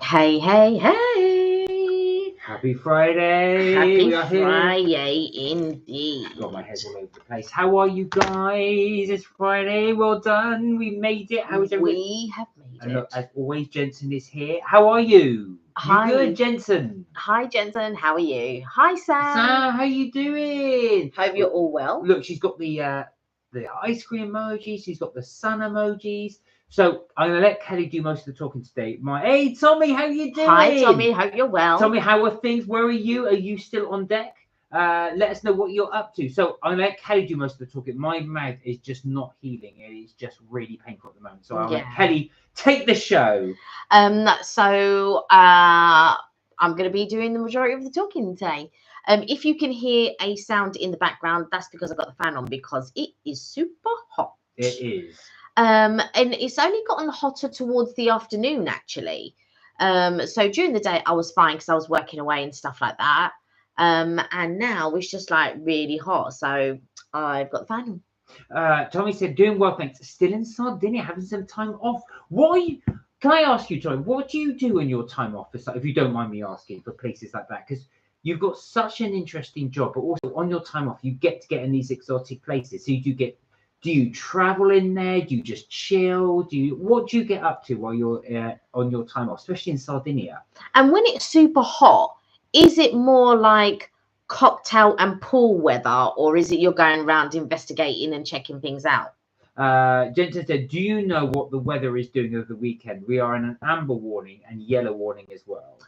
Hey, hey, hey! Happy Friday! Happy We are here. Fri-yay indeed. God, my head's all over the place. How are you guys? It's Friday. Well done. We made it. How is everybody? We have made And it. look, as always, Jensen is here. How are you? Hi. You good, Jensen? Hi, Jensen. How are you? Hi, Sam. Sam, how you doing? Hope you're all well. Look, she's got the ice cream emoji. She's got the sun emojis. So I'm gonna let Kelly do most of the talking today. Hey, Tommy, how you doing? Hi, Tommy. Hope you're well. Tommy, how are things? Where are you? Are you still on deck? Let us know what you're up to. So I'm gonna let Kelly do most of the talking. My mouth is just not healing. It is just really painful at the moment. So I'll let Kelly take the show. So I'm going to be doing the majority of the talking today. If you can hear a sound in the background, that's because I've got the fan on because it is super hot. It is. And it's only gotten hotter towards the afternoon, actually. So during the day, I was fine because I was working away and stuff like that. And now it's just like really hot. So I've got the fan on. Tommy said, doing well, thanks. Still in Sardinia, having some time off. Why? Can I ask you, Tommy, what do you do in your time off, if you don't mind me asking, for places like that? Because you've got such an interesting job, but also on your time off, you get to get in these exotic places. So do you travel in there? Do you just chill? What do you get up to while you're on your time off, especially in Sardinia? And when it's super hot, is it more like cocktail and pool weather, or is it you're going around investigating and checking things out? Jensen said, do you know what the weather is doing over the weekend? We are in an amber warning and yellow warning as well.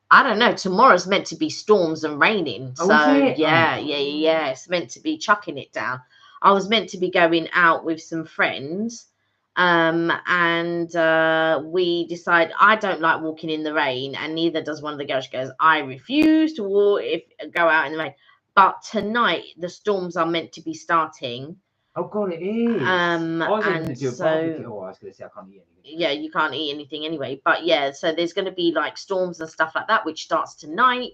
I don't know. Tomorrow's meant to be storms and raining. Oh, so is it? yeah. It's meant to be chucking it down. I was meant to be going out with some friends. And we decide I don't like walking in the rain, and neither does one of the girls. She goes, I refuse to go out in the rain. But tonight the storms are meant to be starting. Oh God, it is. I was going to do a barbecue. Oh, I was going to say I can't eat anything. Yeah, you can't eat anything anyway. But yeah, so there's going to be like storms and stuff like that, which starts tonight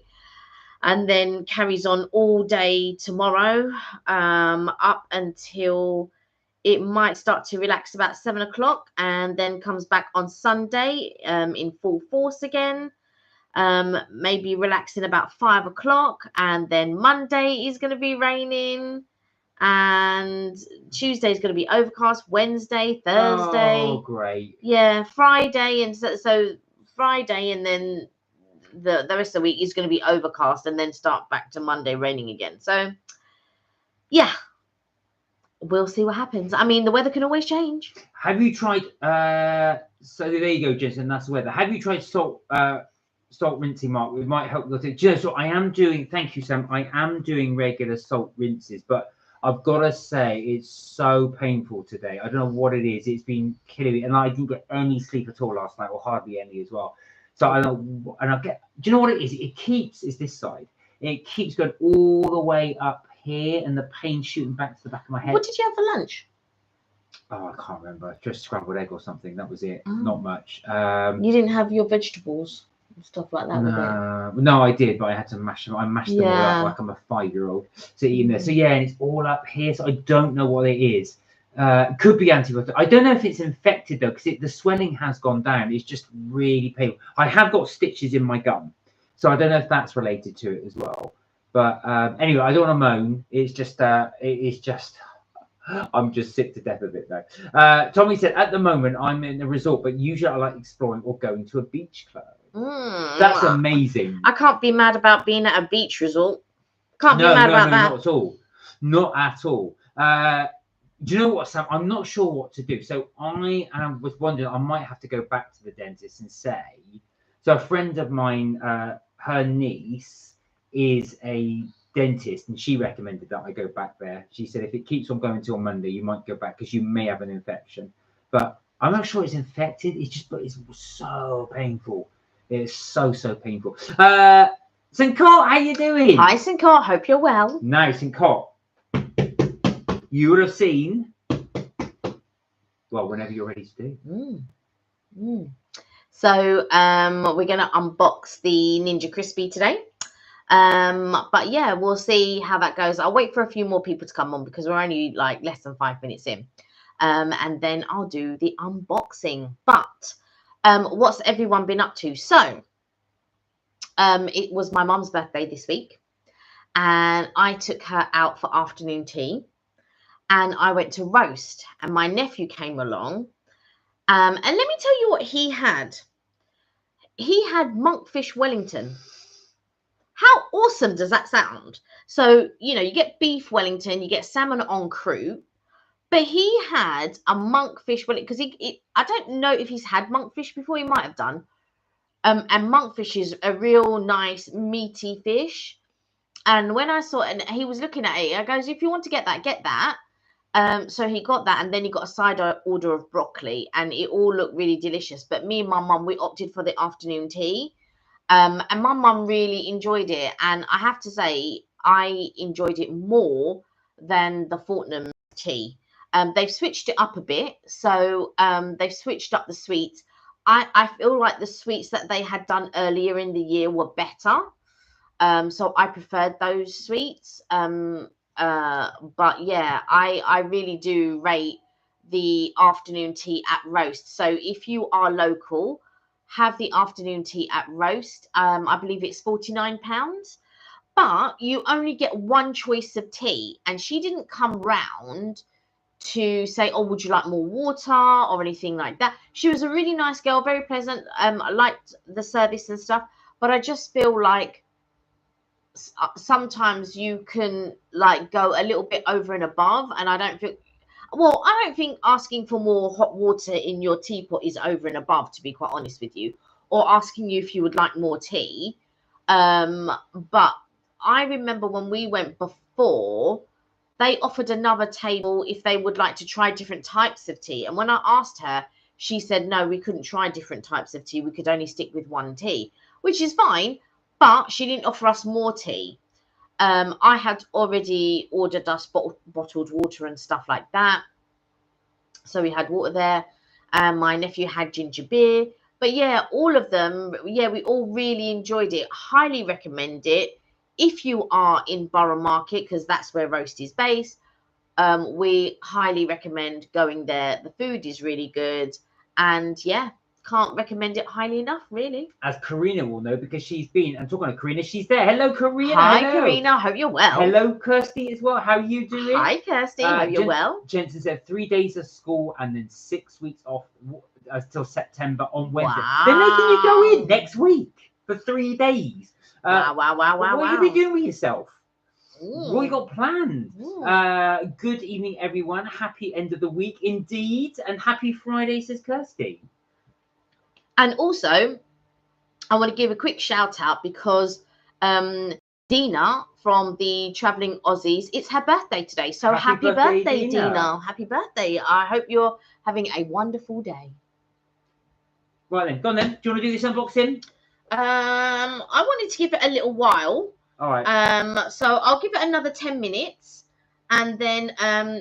and then carries on all day tomorrow, up until it might start to relax about 7 o'clock, and then comes back on Sunday in full force again. Maybe relaxing about 5 o'clock, and then Monday is going to be raining. And Tuesday is going to be overcast. Wednesday, Thursday. Oh, great. Yeah, Friday, and so Friday, and then the rest of the week is going to be overcast, and then start back to Monday raining again. So, yeah, we'll see what happens. I mean, the weather can always change. Have you tried? So there you go, Jason. That's the weather. Have you tried salt rinsing, Mark? It might help. Do you know, so I am doing. Thank you, Sam. I am doing regular salt rinses, but I've got to say, it's so painful today. I don't know what it is. It's been killing me. And I didn't get any sleep at all last night, or hardly any as well. So I don't, and I get, do you know what it is? It's this side. It keeps going all the way up here, and the pain shooting back to the back of my head. What did you have for lunch? Oh, I can't remember. Just scrambled egg or something. That was it. Not much. You didn't have your vegetables and stuff like that with it? No, I did, but I had to mash them. I mashed them all up like I'm a 5-year-old to eat them. So yeah, and it's all up here. So I don't know what it is. Could be antibiotic. I don't know if it's infected though, because the swelling has gone down. It's just really painful. I have got stitches in my gum, so I don't know if that's related to it as well. But anyway, I don't want to moan. It's just I'm just sick to death of it though. Tommy said, at the moment I'm in a resort, but usually I like exploring or going to a beach club. That's amazing. I can't be mad about being at a beach resort. Can't be mad about that. Not at all. Not at all. Do you know what, Sam? I'm not sure what to do. So I was wondering, I might have to go back to the dentist and say, so a friend of mine, her niece is a dentist, and she recommended that I go back there. She said, if it keeps on going till Monday, you might go back because you may have an infection. But I'm not sure it's infected. But it's so painful. It's so painful. St. Cort, how you doing? Hi, St. Cort. Hope you're well. Now, St. Cort, you would have seen, well, whenever you're ready to do. So we're going to unbox the Ninja Crispi today. But yeah, we'll see how that goes. I'll wait for a few more people to come on because we're only like less than 5 minutes in. And then I'll do the unboxing. But What's everyone been up to? So it was my mum's birthday this week, and I took her out for afternoon tea, and I went to roast, and my nephew came along. And let me tell you what he had. He had monkfish Wellington. How awesome does that sound? So, you know, you get beef Wellington, you get salmon en croûte, but he had a monkfish Wellington, because I don't know if he's had monkfish before, he might have done. And monkfish is a real nice meaty fish. And when I saw it, and he was looking at it, I goes, if you want to get that, get that. So he got that, and then he got a side order of broccoli, and it all looked really delicious. But me and my mum, we opted for the afternoon tea. And my mum really enjoyed it. And I have to say, I enjoyed it more than the Fortnum tea. They've switched it up a bit. So they've switched up the sweets. I feel like the sweets that they had done earlier in the year were better. So I preferred those sweets. But yeah, I really do rate the afternoon tea at roast. So if you are local, have the afternoon tea at roast. I believe it's £49, but you only get one choice of tea. And she didn't come round to say, oh, would you like more water or anything like that. She was a really nice girl, very pleasant. I liked the service and stuff, but I just feel like sometimes you can like go a little bit over and above, and I don't think asking for more hot water in your teapot is over and above, to be quite honest with you, or asking you if you would like more tea. But I remember when we went before, they offered another table if they would like to try different types of tea, and when I asked her, she said no, we couldn't try different types of tea, we could only stick with one tea, which is fine. But she didn't offer us more tea. I had already ordered us bottled water and stuff like that. So we had water there. And my nephew had ginger beer. But yeah, all of them, yeah, we all really enjoyed it. Highly recommend it. If you are in Borough Market, because that's where roast is based, we highly recommend going there. The food is really good. And yeah, can't recommend it highly enough, really. As Karina will know, because she's been, I'm talking to Karina, she's there. Hello, Karina. Hi, hello. Karina. Hope you're well. Hello, Kirsty, as well. How are you doing? Hi, Kirsty. Hope you're well. Jensen said 3 days of school and then 6 weeks off till September on Wednesday. Wow. They're making you go in next week for 3 days. Wow. What are you going to be doing with yourself? Ooh. What you got planned? Ooh. Good evening, everyone. Happy end of the week indeed. And happy Friday, says Kirsty. And also, I want to give a quick shout out because Dina from the Traveling Aussies, it's her birthday today. So happy birthday, Dina. Happy birthday. I hope you're having a wonderful day. Right then, go on then. Do you want to do this unboxing? I wanted to give it a little while. All right. So I'll give it another 10 minutes, and then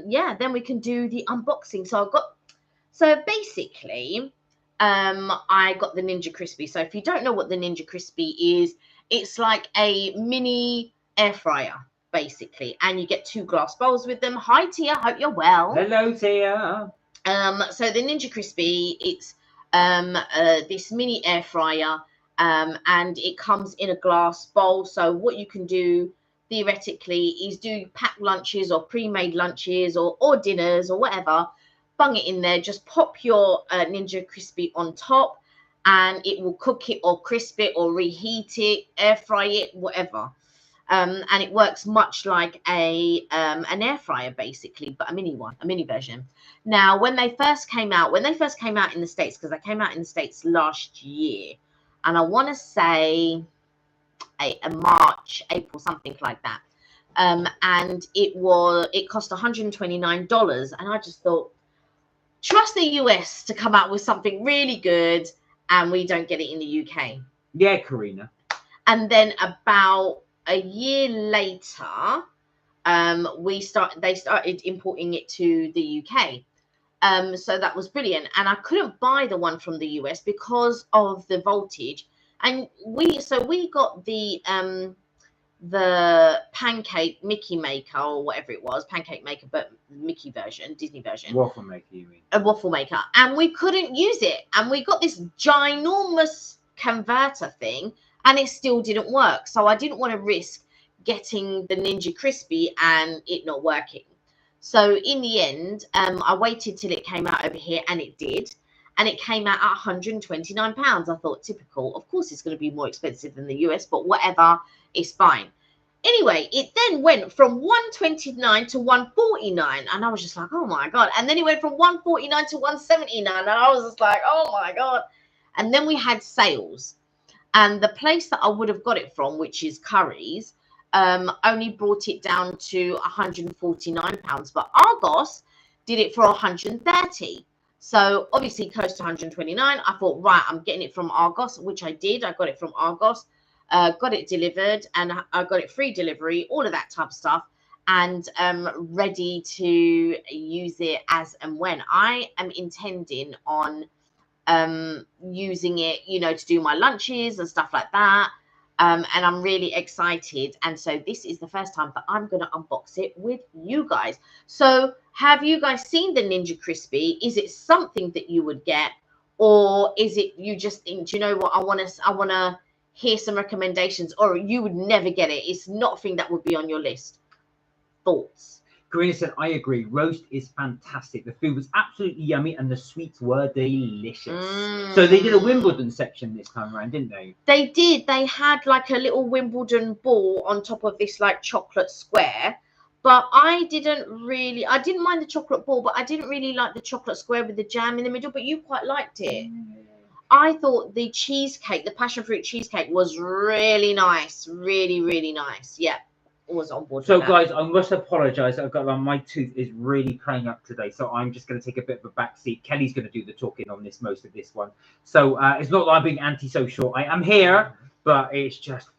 yeah, then we can do the unboxing. So basically, I got the Ninja Crispi. So if you don't know what the Ninja Crispi is, it's like a mini air fryer, basically. And you get 2 glass bowls with them. Hi, Tia. Hope you're well. Hello, Tia. So the Ninja Crispi, it's this mini air fryer, and it comes in a glass bowl. So what you can do theoretically is do packed lunches or pre-made lunches or dinners or whatever. Bung it in there, just pop your Ninja Crispi on top, and it will cook it or crisp it or reheat it, air fry it, whatever. And it works much like an air fryer, basically, but a mini version. Now, when they first came out in the States, because they came out in the States last year, and I want to say March, April, something like that. And it cost $129, and I just thought, trust the US to come out with something really good, and we don't get it in the UK. Yeah, Karina. And then about a year later, they started importing it to the UK. So that was brilliant. And I couldn't buy the one from the US because of the voltage. And we got the the pancake Mickey maker or whatever it was, pancake maker, but Mickey version, Disney version. Waffle maker, you mean? A waffle maker. And we couldn't use it. And we got this ginormous converter thing and it still didn't work. So I didn't want to risk getting the Ninja Crispi and it not working. So in the end, I waited till it came out over here and it did. And it came out at £129. I thought, typical. Of course, it's going to be more expensive than the US, but whatever, it's fine. Anyway, it then went from 129 to 149, and I was just like, oh my god. And then it went from 149 to 179, and I was just like, oh my god. And then we had sales, and the place that I would have got it from, which is Curry's, only brought it down to £149, but Argos did it for 130. So obviously close to 129. I thought, right, I'm getting it from Argos, which I did. I got it from Argos, got it delivered, and I got it free delivery, all of that type of stuff, and ready to use it as and when. I am intending on using it, you know, to do my lunches and stuff like that. And I'm really excited. And so this is the first time that I'm going to unbox it with you guys. So have you guys seen the Ninja Crispi? Is it something that you would get? Or is it you just think, do you know what, I want to hear some recommendations, or you would never get it? It's not a thing that would be on your list. Thoughts? Karina said, I agree. Roast is fantastic. The food was absolutely yummy and the sweets were delicious. So they did a Wimbledon section this time around, didn't they? They did. They had like a little Wimbledon ball on top of this like chocolate square. But I didn't mind the chocolate ball, but I didn't really like the chocolate square with the jam in the middle, but you quite liked it. I thought the cheesecake, the passion fruit cheesecake, was really nice. Really, really nice. Yeah. Was on board. So guys, I must apologize. I've got my tooth is really playing up today, so I'm just going to take a bit of a back seat. Kelly's going to do the talking on this, most of this one. So it's not that I'm being antisocial. I am here, but it's just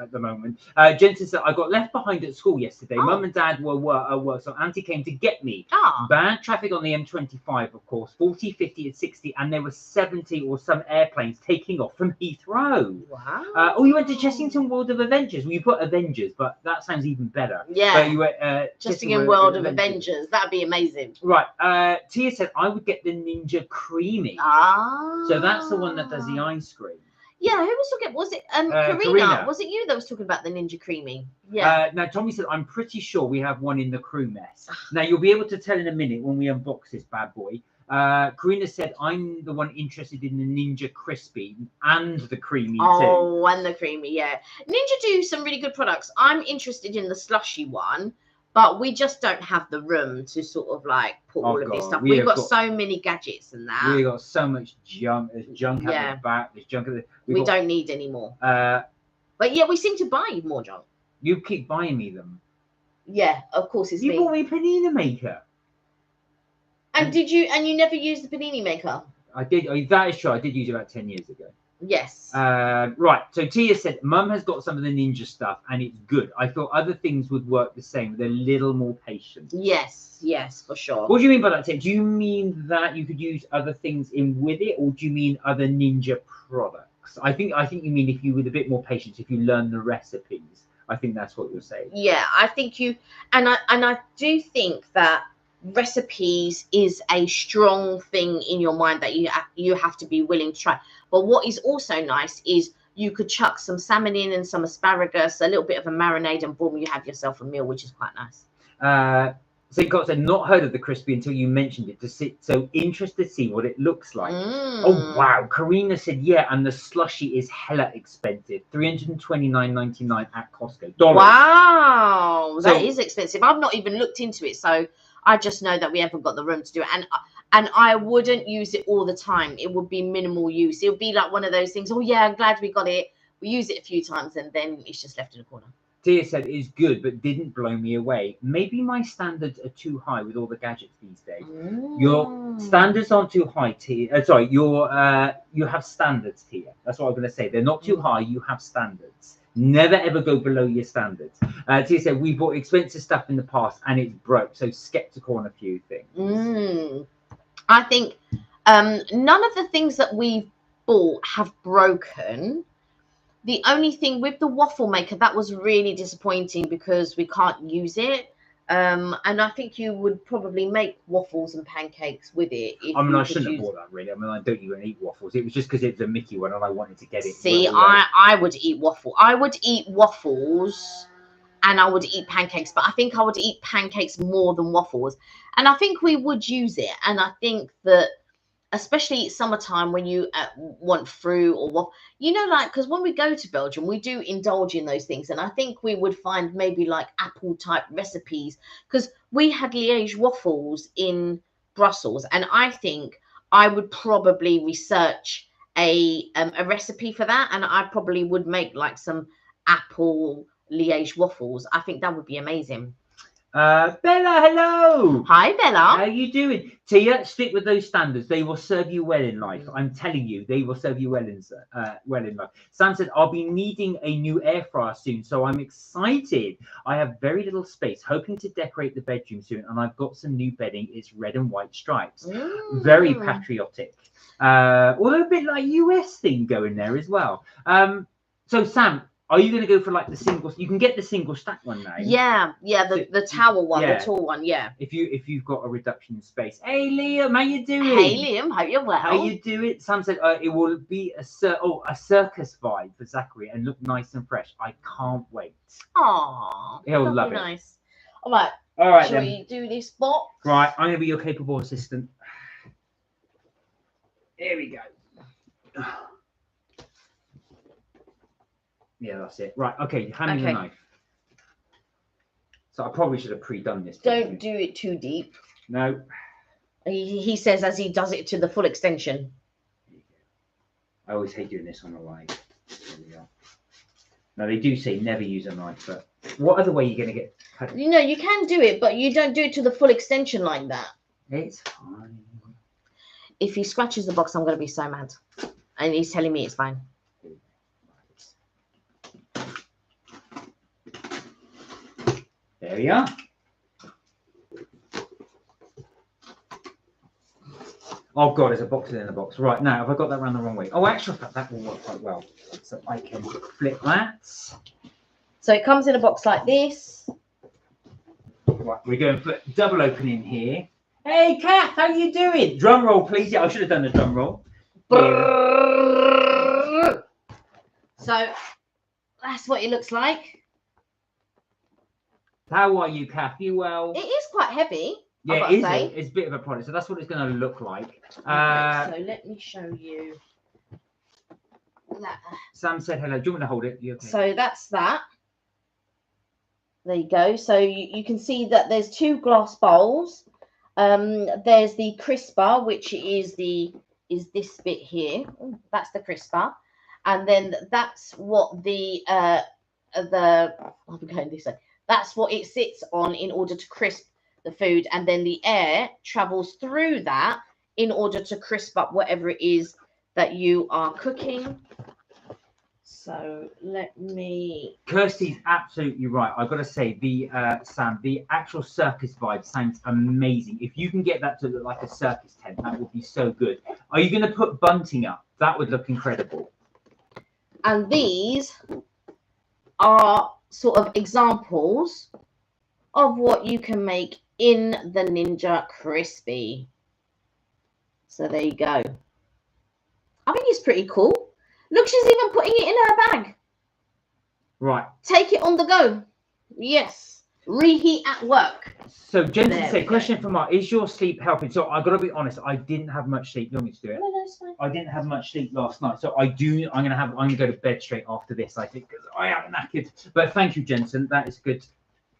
at the moment. Jensen said, I got left behind at school yesterday. Mum and Dad were work, so Auntie came to get me. Bad traffic on the M25, of course, 40, 50 and 60, and there were 70 or some airplanes taking off from Heathrow. Wow. You went to Chessington World of Adventures. Well, you put Avengers, but that sounds even better. Yeah. You were Chessington World of Adventures. That'd be amazing. Right. Tia said, I would get the Ninja Creamy. So that's the one that does the ice cream. Yeah, who was talking? Was it Karina? Was it you that was talking about the Ninja Creamy? Yeah. Now, Tommy said, I'm pretty sure we have one in the crew mess. Now, you'll be able to tell in a minute when we unbox this bad boy. Karina said, I'm the one interested in the Ninja Crispi and the Creamy too. Oh, and the Creamy, yeah. Ninja do some really good products. I'm interested in the slushy one, but we just don't have the room to sort of like put all of this stuff. We've got so many gadgets and that. We've got so much junk. There's junk at the back. There's junk at the... We don't need any more. But yeah, we seem to buy more junk. You keep buying me them. Yeah, of course it's me. You bought me a panini maker. And you never used the panini maker? I did. That is true. I did use it about 10 years ago. Yes. Right. So Tia said, Mum has got some of the Ninja stuff and it's good. I thought other things would work the same with a little more patience. Yes, for sure. What do you mean by that, Tia? Do you mean that you could use other things in with it, or do you mean other Ninja products? I think you mean if you with a bit more patience, if you learn the recipes. I think that's what you're saying. Yeah, I think I do think that recipes is a strong thing in your mind that you have to be willing to try. But what is also nice is you could chuck some salmon in and some asparagus, a little bit of a marinade, and boom, you have yourself a meal, which is quite nice. St. Scott said, not heard of the Crispi until you mentioned it. So interested to see what it looks like. Oh, wow. Karina said, yeah, and the slushy is hella expensive. $329.99 at Costco. Wow, that is expensive. I've not even looked into it, so I just know that we haven't got the room to do it. And I wouldn't use it all the time. It would be minimal use. It would be like one of those things, oh, yeah, I'm glad we got it. We use it a few times, and then it's just left in a corner. Tia said it's good, but didn't blow me away. Maybe my standards are too high with all the gadgets these days. Your standards aren't too high, Tia. Sorry, you have standards, Tia. That's what I'm going to say. They're not too high. You have standards. Never ever go below your standards. Tia said we bought expensive stuff in the past and it's broke. So skeptical on a few things. I think none of the things that we've bought have broken. The only thing with the waffle maker, that was really disappointing because we can't use it. And I think you would probably make waffles and pancakes with it. If I mean, you I could shouldn't have use... bought that really. I mean, I don't even eat waffles. It was just because it was a Mickey one and I wanted to get it. See, I would eat waffle. I would eat waffles and I would eat pancakes, but I think I would eat pancakes more than waffles. And I think we would use it. And I think that, especially summertime when you want fruit or what, you know, like, because when we go to Belgium, we do indulge in those things. And I think we would find maybe like apple type recipes, because we had Liège waffles in Brussels. And I think I would probably research a recipe for that. And I probably would make like some apple Liège waffles. I think that would be amazing. Bella, hello. Hi, Bella. How you doing? Tia, stick with those standards. They will serve you well in life. I'm telling you, they will serve you well in life. Sam said, I'll be needing a new air fryer soon, so I'm excited. I have very little space, hoping to decorate the bedroom soon, and I've got some new bedding. It's red and white stripes. Very patriotic. Although a bit like US thing going there as well. So Sam, are you going to go for like the single? You can get the single stack one now. Yeah, the tower one, yeah. the tall one, yeah. If you've got a reduction in space. Hey Liam, how you doing? Hey Liam, hope you're well. How you doing? Sam said it will be a circus vibe for Zachary and look nice and fresh. I can't wait. Aww, He'll love it. Nice. All right. All right Shall then. we do this box? Right, I'm going to be your capable assistant. Here we go. Yeah, that's it. Right, okay, hand me the knife. So I probably should have pre-done this. Don't do it too deep. No. He says as he does it to the full extension. I always hate doing this on the live. There we go. Now they do say never use a knife, but what other way are you going to get cut? You know, you can do it, but you don't do it to the full extension like that. It's fine. If he scratches the box, I'm going to be so mad. And he's telling me it's fine. There we are. Oh God, there's a box in the box. Right, now, have I got that round the wrong way? Oh, actually, that will work quite well. So I can flip that. So it comes in a box like this. Right, we're going for double opening here. Hey, Kath, how you doing? Drum roll, please. Yeah, I should have done the drum roll. So that's what it looks like. How are you, Kath? You well? It is quite heavy. Yeah, it is. It's a bit of a product. So that's what it's going to look like. So let me show you that. Sam said hello. Do you want me to hold it? Okay? So that's that. There you go. So you can see that there's two glass bowls. There's the crisper, which is this bit here. Ooh, that's the crisper, and then that's what the I'm going this way. That's what it sits on in order to crisp the food, and then the air travels through that in order to crisp up whatever it is that you are cooking. So let me... Kirsty's absolutely right. I've got to say, Sam, the actual circus vibe sounds amazing. If you can get that to look like a circus tent, that would be so good. Are you going to put bunting up? That would look incredible. And these are sort of examples of what you can make in the Ninja Crispi. So there you go. I think it's pretty cool. Look, she's even putting it in her bag. Right. Take it on the go. Yes. Reheat at work. So Jensen said, question from Mark, is your sleep helping? So I've got to be honest, I didn't have much sleep. You want me to do it? No, it's fine. I didn't have much sleep last night. So I'm gonna go to bed straight after this, I think, because I am knackered. But thank you, Jensen. That is a good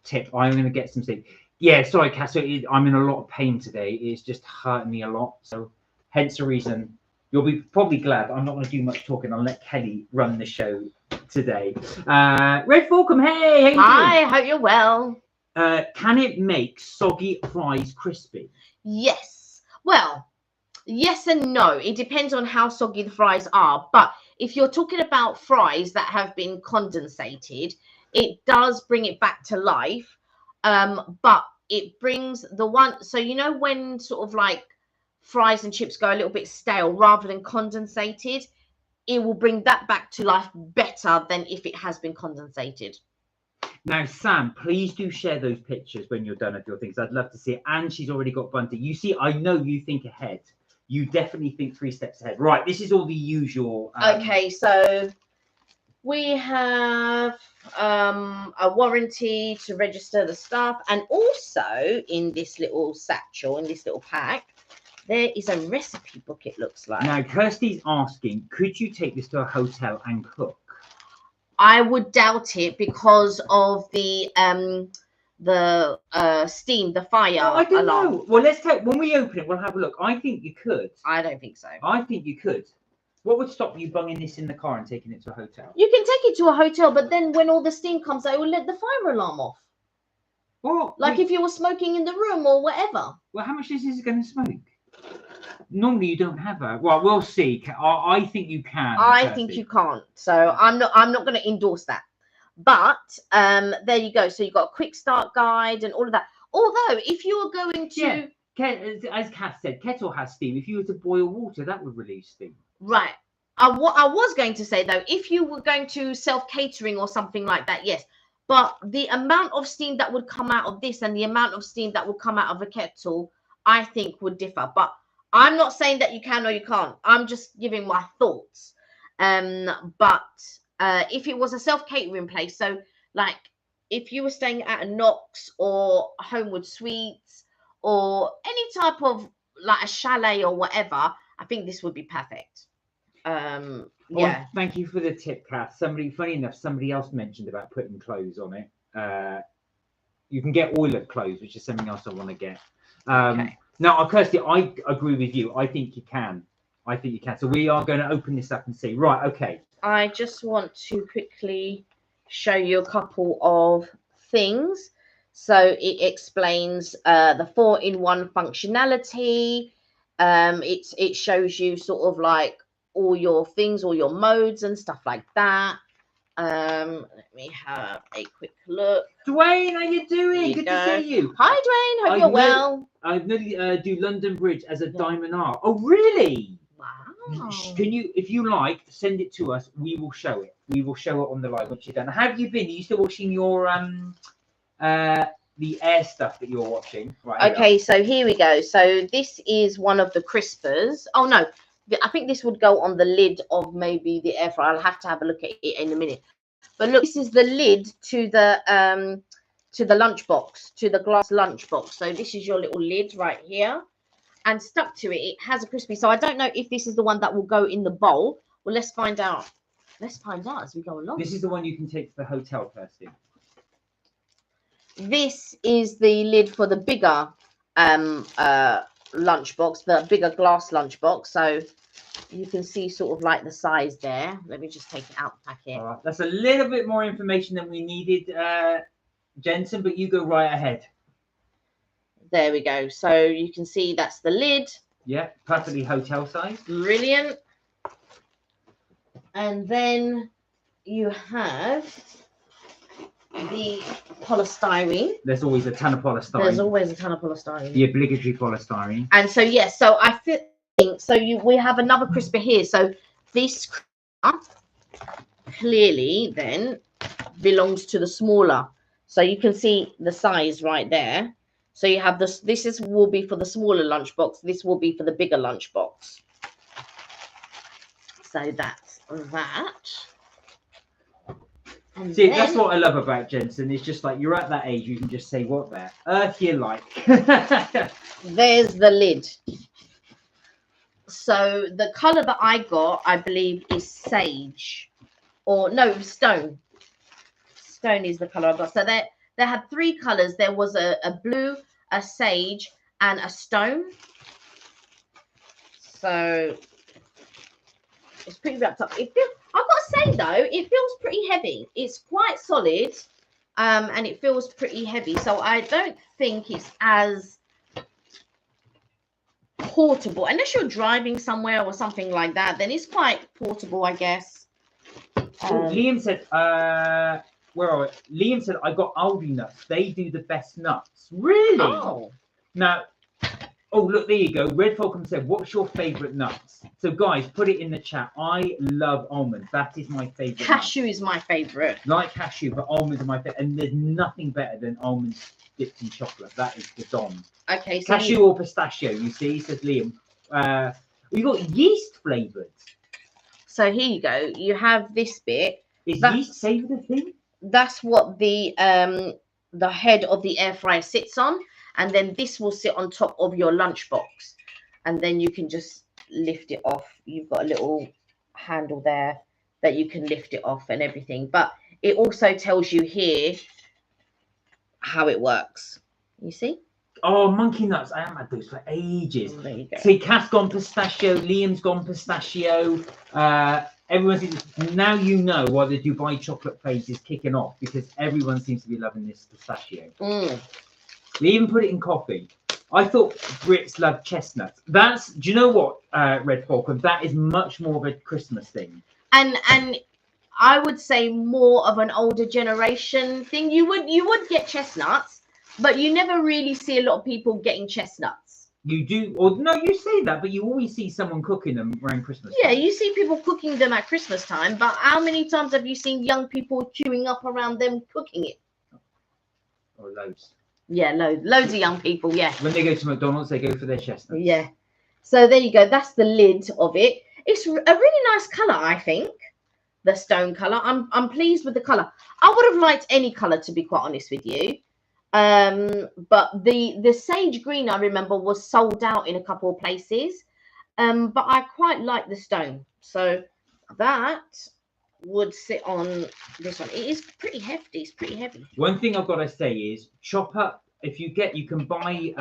tip. I'm gonna get some sleep. Yeah, sorry, Cass. So I'm in a lot of pain today. It's just hurting me a lot. So hence the reason. You'll be probably glad I'm not going to do much talking. I'll let Kelly run the show today. Red Falcom, hey! Hi, hope you're well. Can it make soggy fries crispy? Yes. Well, yes and no. It depends on how soggy the fries are. But if you're talking about fries that have been condensated, it does bring it back to life. But it brings the one... So, you know when sort of like fries and chips go a little bit stale rather than condensated, it will bring that back to life better than if it has been condensated. Now, Sam, please do share those pictures when you're done with your things. I'd love to see it. And she's already got bunting. You see, I know you think ahead. You definitely think 3 steps ahead. Right, this is all the usual. Okay, so we have a warranty to register the stuff. And also in this little satchel, in this little pack, there is a recipe book, it looks like. Now, Kirsty's asking, could you take this to a hotel and cook? I would doubt it because of the steam, the fire I don't alarm. know. Well, let's take, when we open it, we'll have a look. I think you could. I don't think so. I think you could. What would stop you bunging this in the car and taking it to a hotel? You can take it to a hotel, but then when all the steam comes out, it will let the fire alarm off. Well, like if you were smoking in the room or whatever. Well, how much is this going to smoke? Normally you don't have a. Well, we'll see. I think you can. I think you can't. So I'm not going to endorse that. But there you go. So you've got a quick start guide and all of that. Although if you were going to, as Kath said, kettle has steam. If you were to boil water, that would release steam. Right. I was going to say though, if you were going to self-catering or something like that, yes. But the amount of steam that would come out of this and the amount of steam that would come out of a kettle, I think would differ. But I'm not saying that you can or you can't. I'm just giving my thoughts. But if it was a self-catering place, so like if you were staying at a Knox or Homewood Suites or any type of like a chalet or whatever, I think this would be perfect. Yeah. Well, thank you for the tip, Kath. Funny enough, somebody else mentioned about putting clothes on it. You can get oiler clothes, which is something else I want to get. Okay. Now, Kirsty, I agree with you. I think you can. I think you can. So we are going to open this up and see. Right, okay. I just want to quickly show you a couple of things. So it explains the 4-in-1 functionality. It shows you sort of like all your things, all your modes and stuff like that. Let me have a quick look. Dwayne, how you doing? Good to see you. Hi, Dwayne. Hope you're well. I do London Bridge as a diamond art. Oh, really? Wow. Can you, if you like, send it to us. We will show it. We will show it on the live once you're done. How have you been? Are you still watching your the air stuff that you're watching? Right. Okay, so here we go. So this is one of the crispers. Oh no, I think this would go on the lid of maybe the air fryer. I'll have to have a look at it in a minute. But look, this is the lid to the lunchbox, to the glass lunchbox. So this is your little lid right here, and stuck to it, it has a Crispi. So I don't know if this is the one that will go in the bowl. Well, let's find out. Let's find out as we go along. This is the one you can take to the hotel, Kirsty. This is the lid for the bigger lunchbox, the bigger glass lunchbox. So you can see sort of like the size there. Let me just take it out the packet. All right. That's a little bit more information than we needed, Jensen, but you go right ahead. There we go. So you can see that's the lid. Yeah, perfectly hotel size. Brilliant. And then you have the polystyrene. There's always a ton of polystyrene. There's always a ton of polystyrene. The obligatory polystyrene. And so yes, so I think so. We have another crisper here. So this clearly then belongs to the smaller. So you can see the size right there. So you have this. Will be for the smaller lunchbox. This will be for the bigger lunchbox. So that's that. And see, then, that's what I love about Jensen. It's just like you're at that age, you can just say what the earth you like. There's the lid. So the color that I got, I believe, is sage, or no, stone. Stone is the color I got. So they had 3 colors. There was a blue, a sage, and a stone. So it's pretty wrapped up. I've got to say though, it feels pretty heavy. It's quite solid, and it feels pretty heavy. So I don't think it's as portable, unless you're driving somewhere or something like that. Then it's quite portable, I guess. Liam said, where are we? Liam said, I got Aldi nuts. They do the best nuts. Really? Oh. Now, Oh, look, there you go. Red Falcon said, what's your favourite nuts? So, guys, put it in the chat. I love almonds. That is my favourite Cashew nut. is my favourite. Like cashew, but almonds are my favourite. And there's nothing better than almonds dipped in chocolate. That is the dom. Okay, so Cashew or pistachio, you see, says Liam. You got yeast flavoured. So here you go. You have this bit. Is yeast savoured a thing? That's what the head of the air fryer sits on, and then this will sit on top of your lunchbox, and then you can just lift it off. You've got a little handle there that you can lift it off and everything, but it also tells you here how it works. You see? Oh, monkey nuts. I haven't had those for ages. There you go. See, Cass gone pistachio, Liam's gone pistachio. Everyone's now you know why the Dubai chocolate phase is kicking off, because everyone seems to be loving this pistachio. They even put it in coffee. I thought Brits love chestnuts. Do you know what, Red Falcon? That is much more of a Christmas thing. And I would say more of an older generation thing. You would get chestnuts, but you never really see a lot of people getting chestnuts. You do, or no, you say that, but you always see someone cooking them around Christmas. Yeah, you see people cooking them at Christmas time, but how many times have you seen young people queuing up around them cooking it? Oh, loads. Yeah, loads of young people, yeah. When they go to McDonald's, they go for their chestnuts. Yeah. So there you go. That's the lid of it. It's a really nice colour, I think. The stone colour. I'm pleased with the colour. I would have liked any colour, to be quite honest with you. But the sage green, I remember, was sold out in a couple of places. But I quite like the stone. So that would sit on this one. It is pretty hefty. It's pretty heavy. One thing I've got to say is chop up. If you can buy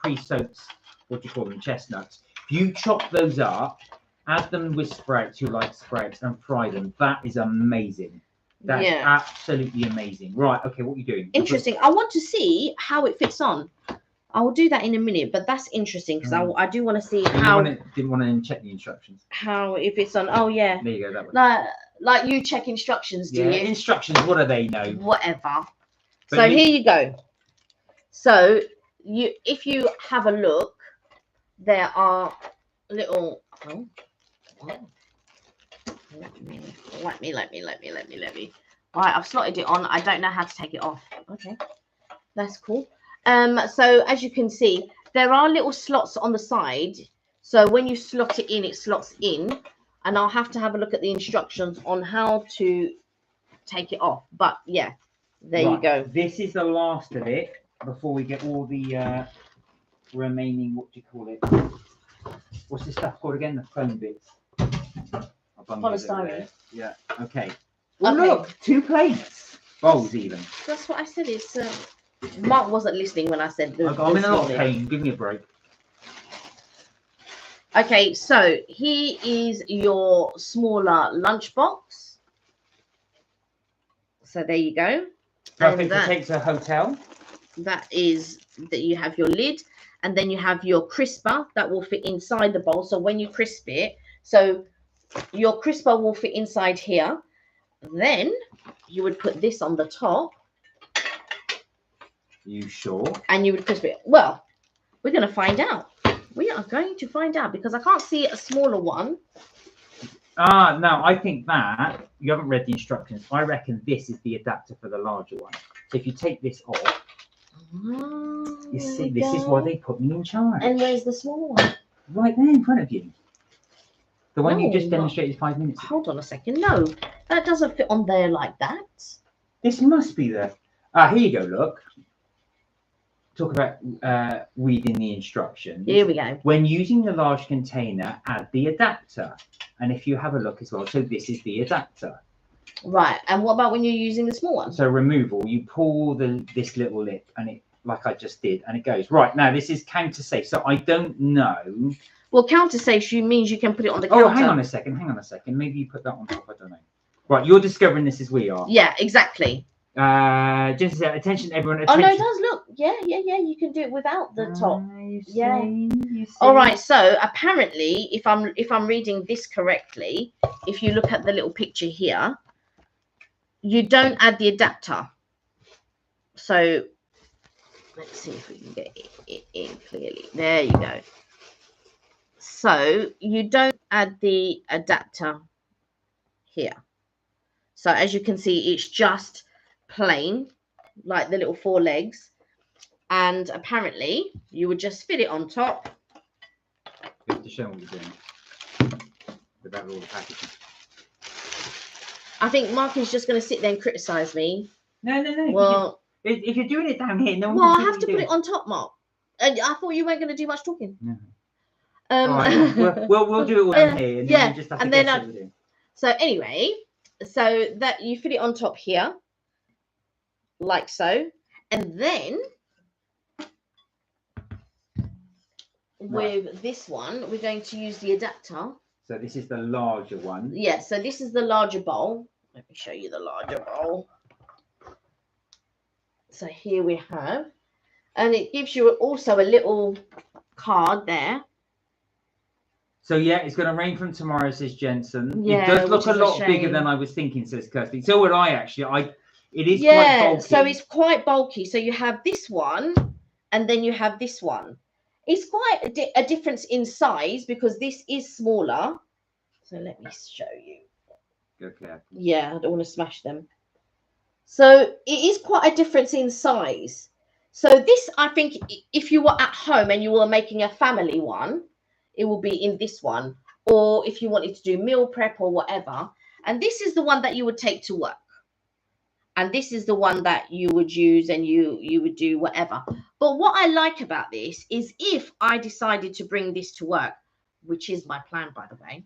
pre-soaked, what do you call them, chestnuts. If you chop those up, add them with sprouts, you like sprouts, and fry them. That is amazing. That's absolutely amazing. Right, okay, what are you doing? Interesting. I want to see how it fits on. I will do that in a minute, but that's interesting because I do want to see how. Didn't want to check the instructions. How it fits on. Oh yeah. There you go. That way. Like you check instructions, do you? Instructions. What do they know? Whatever. But so here you go. So if you have a look, there are little. Oh. Let me. Right, I've slotted it on. I don't know how to take it off. Okay, that's cool. So as you can see, there are little slots on the side. So when you slot it in, it slots in. And I'll have to have a look at the instructions on how to take it off. But yeah, there you go. This is the last of it before we get all the remaining, what do you call it? What's this stuff called again? The foam bits. Polystyrene. Yeah. Okay. Well, look, 2 plates. Bowls even. That's what I said. It's Mark wasn't listening when I said the. I'm in a lot of pain. Give me a break. Okay, so here is your smaller lunchbox. So there you go. Perfect to take to a hotel. That is that you have your lid, and then you have your crisper that will fit inside the bowl. So when you crisp it, so your crisper will fit inside here. Then you would put this on the top. You sure? And you would crisp it. Well, we're going to find out. We are going to find out because I can't see a smaller one. No, I think that you haven't read the instructions. I reckon this is the adapter for the larger one. So if you take this off, you see, this is why they put me in charge. And where's the smaller one? Right there in front of you. The one you just demonstrated 5 minutes ago. Hold on a second. No, that doesn't fit on there like that. This must be the. Here you go. Look. Talk about reading the instructions. Here we go. When using the large container, add the adapter. And if you have a look as well, so this is the adapter. Right. And what about when you're using the small one? So removal, you pull this little lip and it, like I just did, and it goes. Right, now this is counter safe. So I don't know. Well, counter safe means you can put it on the counter. Oh, hang on a second. Maybe you put that on top. I don't know. Right, you're discovering this as we are. Yeah, exactly. Just attention, everyone. Attention. Oh no, it does look. Yeah. You can do it without the top. You see. All right. So apparently, if I'm reading this correctly, if you look at the little picture here, you don't add the adapter. So Let's see if we can get it in clearly. There you go. So you don't add the adapter here. So as you can see, it's just plain, like the little 4 legs. And apparently you would just fit it on top. You have to show what you're doing without all the packaging. I think Martin's just going to sit there and criticise me. No. Well, if you're doing it down here, no one well, can I see have to put it on top, Mark. And I thought you weren't going to do much talking. No. Right. we'll do it all down here, and then you just have to guess what we're doing. So anyway, so that you fit it on top here, like so, and then with this one, we're going to use the adapter. So this is the larger one. Yeah, so this is the larger bowl. Let me show you the larger bowl. So here we have, and it gives you also a little card there. So yeah, it's going to rain from tomorrow, says Jensen. Yeah, it does look a lot bigger than I was thinking, says Kirsty. So would I actually. It is quite bulky. So it's quite bulky. So you have this one, and then you have this one. It's quite a difference in size because this is smaller. So let me show you. Okay. Yeah, I don't want to smash them. So it is quite a difference in size. So this, I think, if you were at home and you were making a family one, it will be in this one. Or if you wanted to do meal prep or whatever. And this is the one that you would take to work. And this is the one that you would use and you would do whatever. But what I like about this is if I decided to bring this to work, which is my plan, by the way,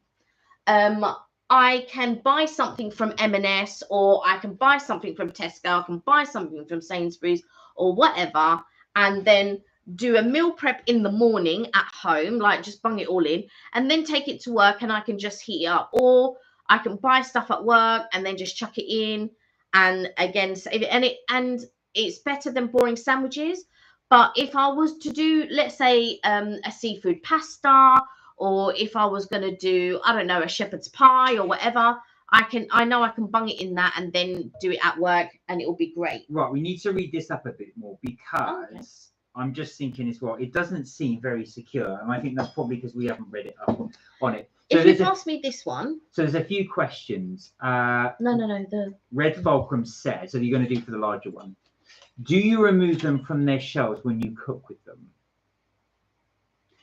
I can buy something from M&S, or I can buy something from Tesco, I can buy something from Sainsbury's or whatever, and then do a meal prep in the morning at home, like just bung it all in, and then take it to work and I can just heat it up. Or I can buy stuff at work and then just chuck it in and again save it. And it's better than boring sandwiches. But if I was to do, let's say, a seafood pasta, or if I was going to do, I don't know, a shepherd's pie or whatever, I know I can bung it in that and then do it at work and it will be great. Right, we need to read this up a bit more because I'm just thinking as well, it doesn't seem very secure. And I think that's probably because we haven't read it up on it. So if you pass me this one. So there's a few questions. No. The Red Fulcrum says, so you're going to do for the larger one. Do you remove them from their shells when you cook with them?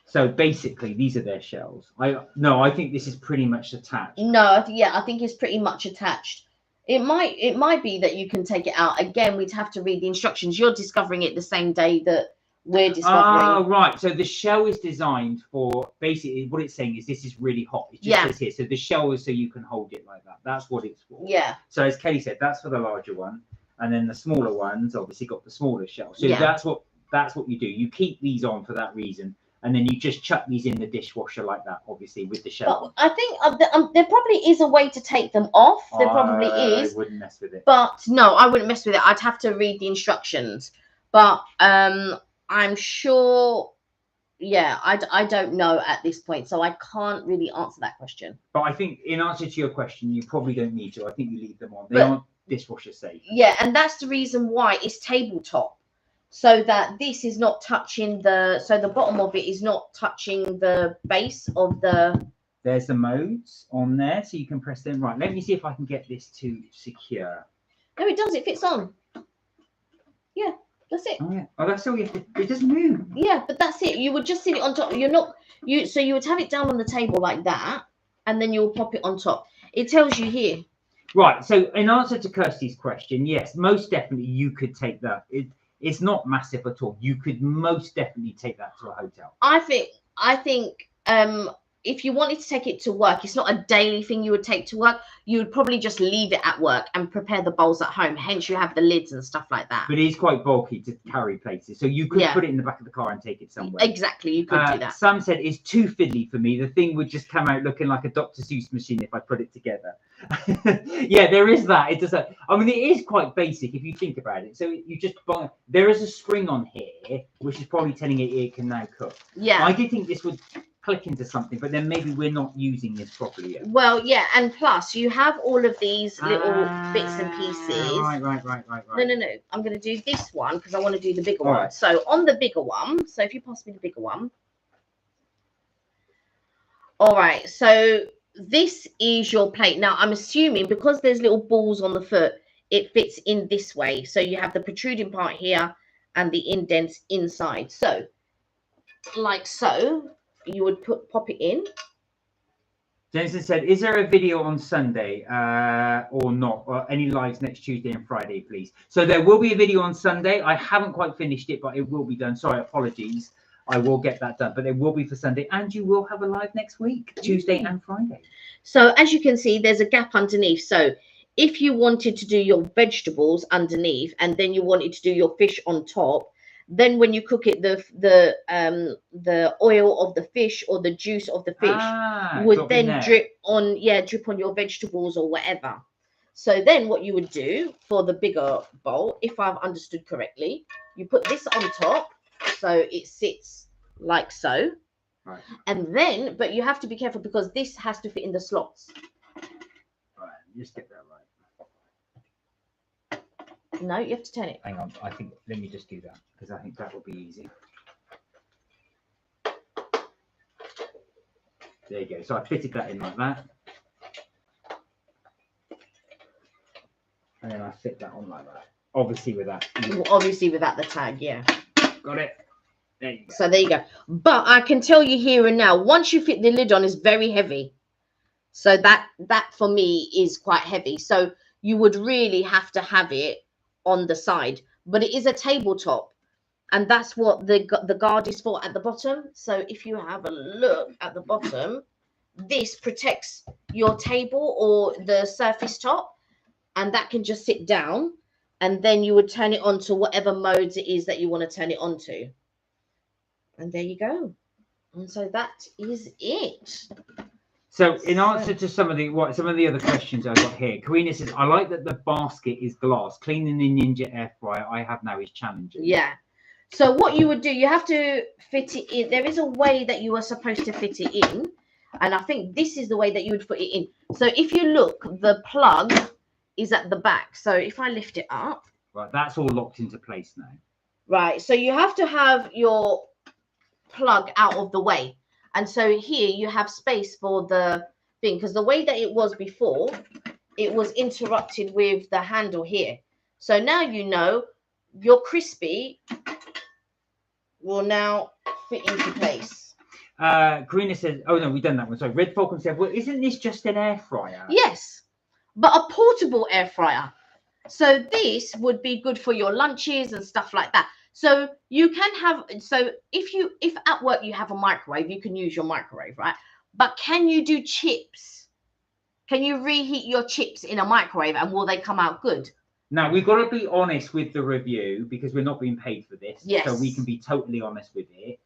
So basically, these are their shells. I think this is pretty much attached. No, I think it's pretty much attached. It might be that you can take it out. Again, we'd have to read the instructions. You're discovering it the same day that we're discovering. Oh, right. So the shell is designed for, basically what it's saying is this is really hot. It just says here. So the shell is so you can hold it like that. That's what it's for. Yeah. So as Kelly said, that's for the larger one. And then the smaller ones obviously got the smaller shell. So that's what you do. You keep these on for that reason. And then you just chuck these in the dishwasher like that, obviously, with the shell. But I think there probably is a way to take them off. There probably is. I wouldn't mess with it. But no, I wouldn't mess with it. I'd have to read the instructions. But I'm sure, I don't know at this point. So I can't really answer that question. But I think in answer to your question, you probably don't need to. I think you leave them on. They aren't dishwasher safe. Yeah, and that's the reason why it's tabletop. So that this is not touching the bottom of it is not touching the base of the. There's the modes on there, so you can press them. Right, let me see if I can get this to secure. No, it does. It fits on. Yeah, that's it. Oh yeah. Oh, that's all you have to. It doesn't move. Yeah, but that's it. You would just sit it on top. So you would have it down on the table like that, and then you'll pop it on top. It tells you here. Right. So in answer to Kirsty's question, yes, most definitely you could take that. It's not massive at all. You could most definitely take that to a hotel. I think if you wanted to take it to work, it's not a daily thing you would take to work. You would probably just leave it at work and prepare the bowls at home. Hence, you have the lids and stuff like that. But it is quite bulky to carry places. So you could put it in the back of the car and take it somewhere. Exactly. You could do that. Sam said it's too fiddly for me. The thing would just come out looking like a Dr. Seuss machine if I put it together. Yeah, there is that. It does. I mean, it is quite basic if you think about it. So you just buy. There is a spring on here, which is probably telling it can now cook. Yeah. I did think this would click into something, but then maybe we're not using this properly yet. Well, yeah, and plus you have all of these little bits and pieces. Right. No. I'm going to do this one because I want to do the bigger All one. right. So on the bigger one, so if you pass me the bigger one. All right, so this is your plate. Now, I'm assuming because there's little balls on the foot, it fits in this way. So you have the protruding part here and the indents inside. So, like so, you would pop it in. Jensen said, is there a video on Sunday or not? Or any lives next Tuesday and Friday, please? So there will be a video on Sunday. I haven't quite finished it, but it will be done. Sorry, apologies. I will get that done, but it will be for Sunday. And you will have a live next week, Tuesday and Friday. So as you can see, there's a gap underneath. So if you wanted to do your vegetables underneath and then you wanted to do your fish on top, then when you cook it, the oil of the fish or the juice of the fish would then drip on your vegetables or whatever. So then what you would do for the bigger bowl, if I've understood correctly, you put this on top so it sits like so. Right. And then, but you have to be careful because this has to fit in the slots. Right, just get that right. No, you have to turn it. Hang on, I think, let me just do that because I think that will be easy. There you go. So I fitted that in like that. And then I fit that on like that. Obviously without the tag, yeah. Got it. There you go. So there you go. But I can tell you here and now, once you fit the lid on, it's very heavy. So that for me is quite heavy. So you would really have to have it on the side. But it is a tabletop. And that's what the guard is for at the bottom. So if you have a look at the bottom, this protects your table or the surface top. And that can just sit down. And then you would turn it on to whatever modes it is that you want to turn it on to. And there you go. And so that is it. So in answer to some of the other questions I've got here, Karina says, I like that the basket is glass. Cleaning the Ninja air fryer I have now is challenging. Yeah. So what you would do, you have to fit it in. There is a way that you are supposed to fit it in. And I think this is the way that you would put it in. So if you look, the plug is at the back. So if I lift it up. Right, that's all locked into place now. Right. So you have to have your plug out of the way. And so here you have space for the thing. Because the way that it was before, it was interrupted with the handle here. So now you know your Crispi will now fit into place. Karina says, oh no, we've done that one. Sorry, Red Falcon said, well, isn't this just an air fryer? Yes, but a portable air fryer. So this would be good for your lunches and stuff like that. So you can have, so if at work you have a microwave, you can use your microwave, right? But can you do chips? Can you reheat your chips in a microwave and will they come out good? Now, we've got to be honest with the review because we're not being paid for this. Yes. So we can be totally honest with it.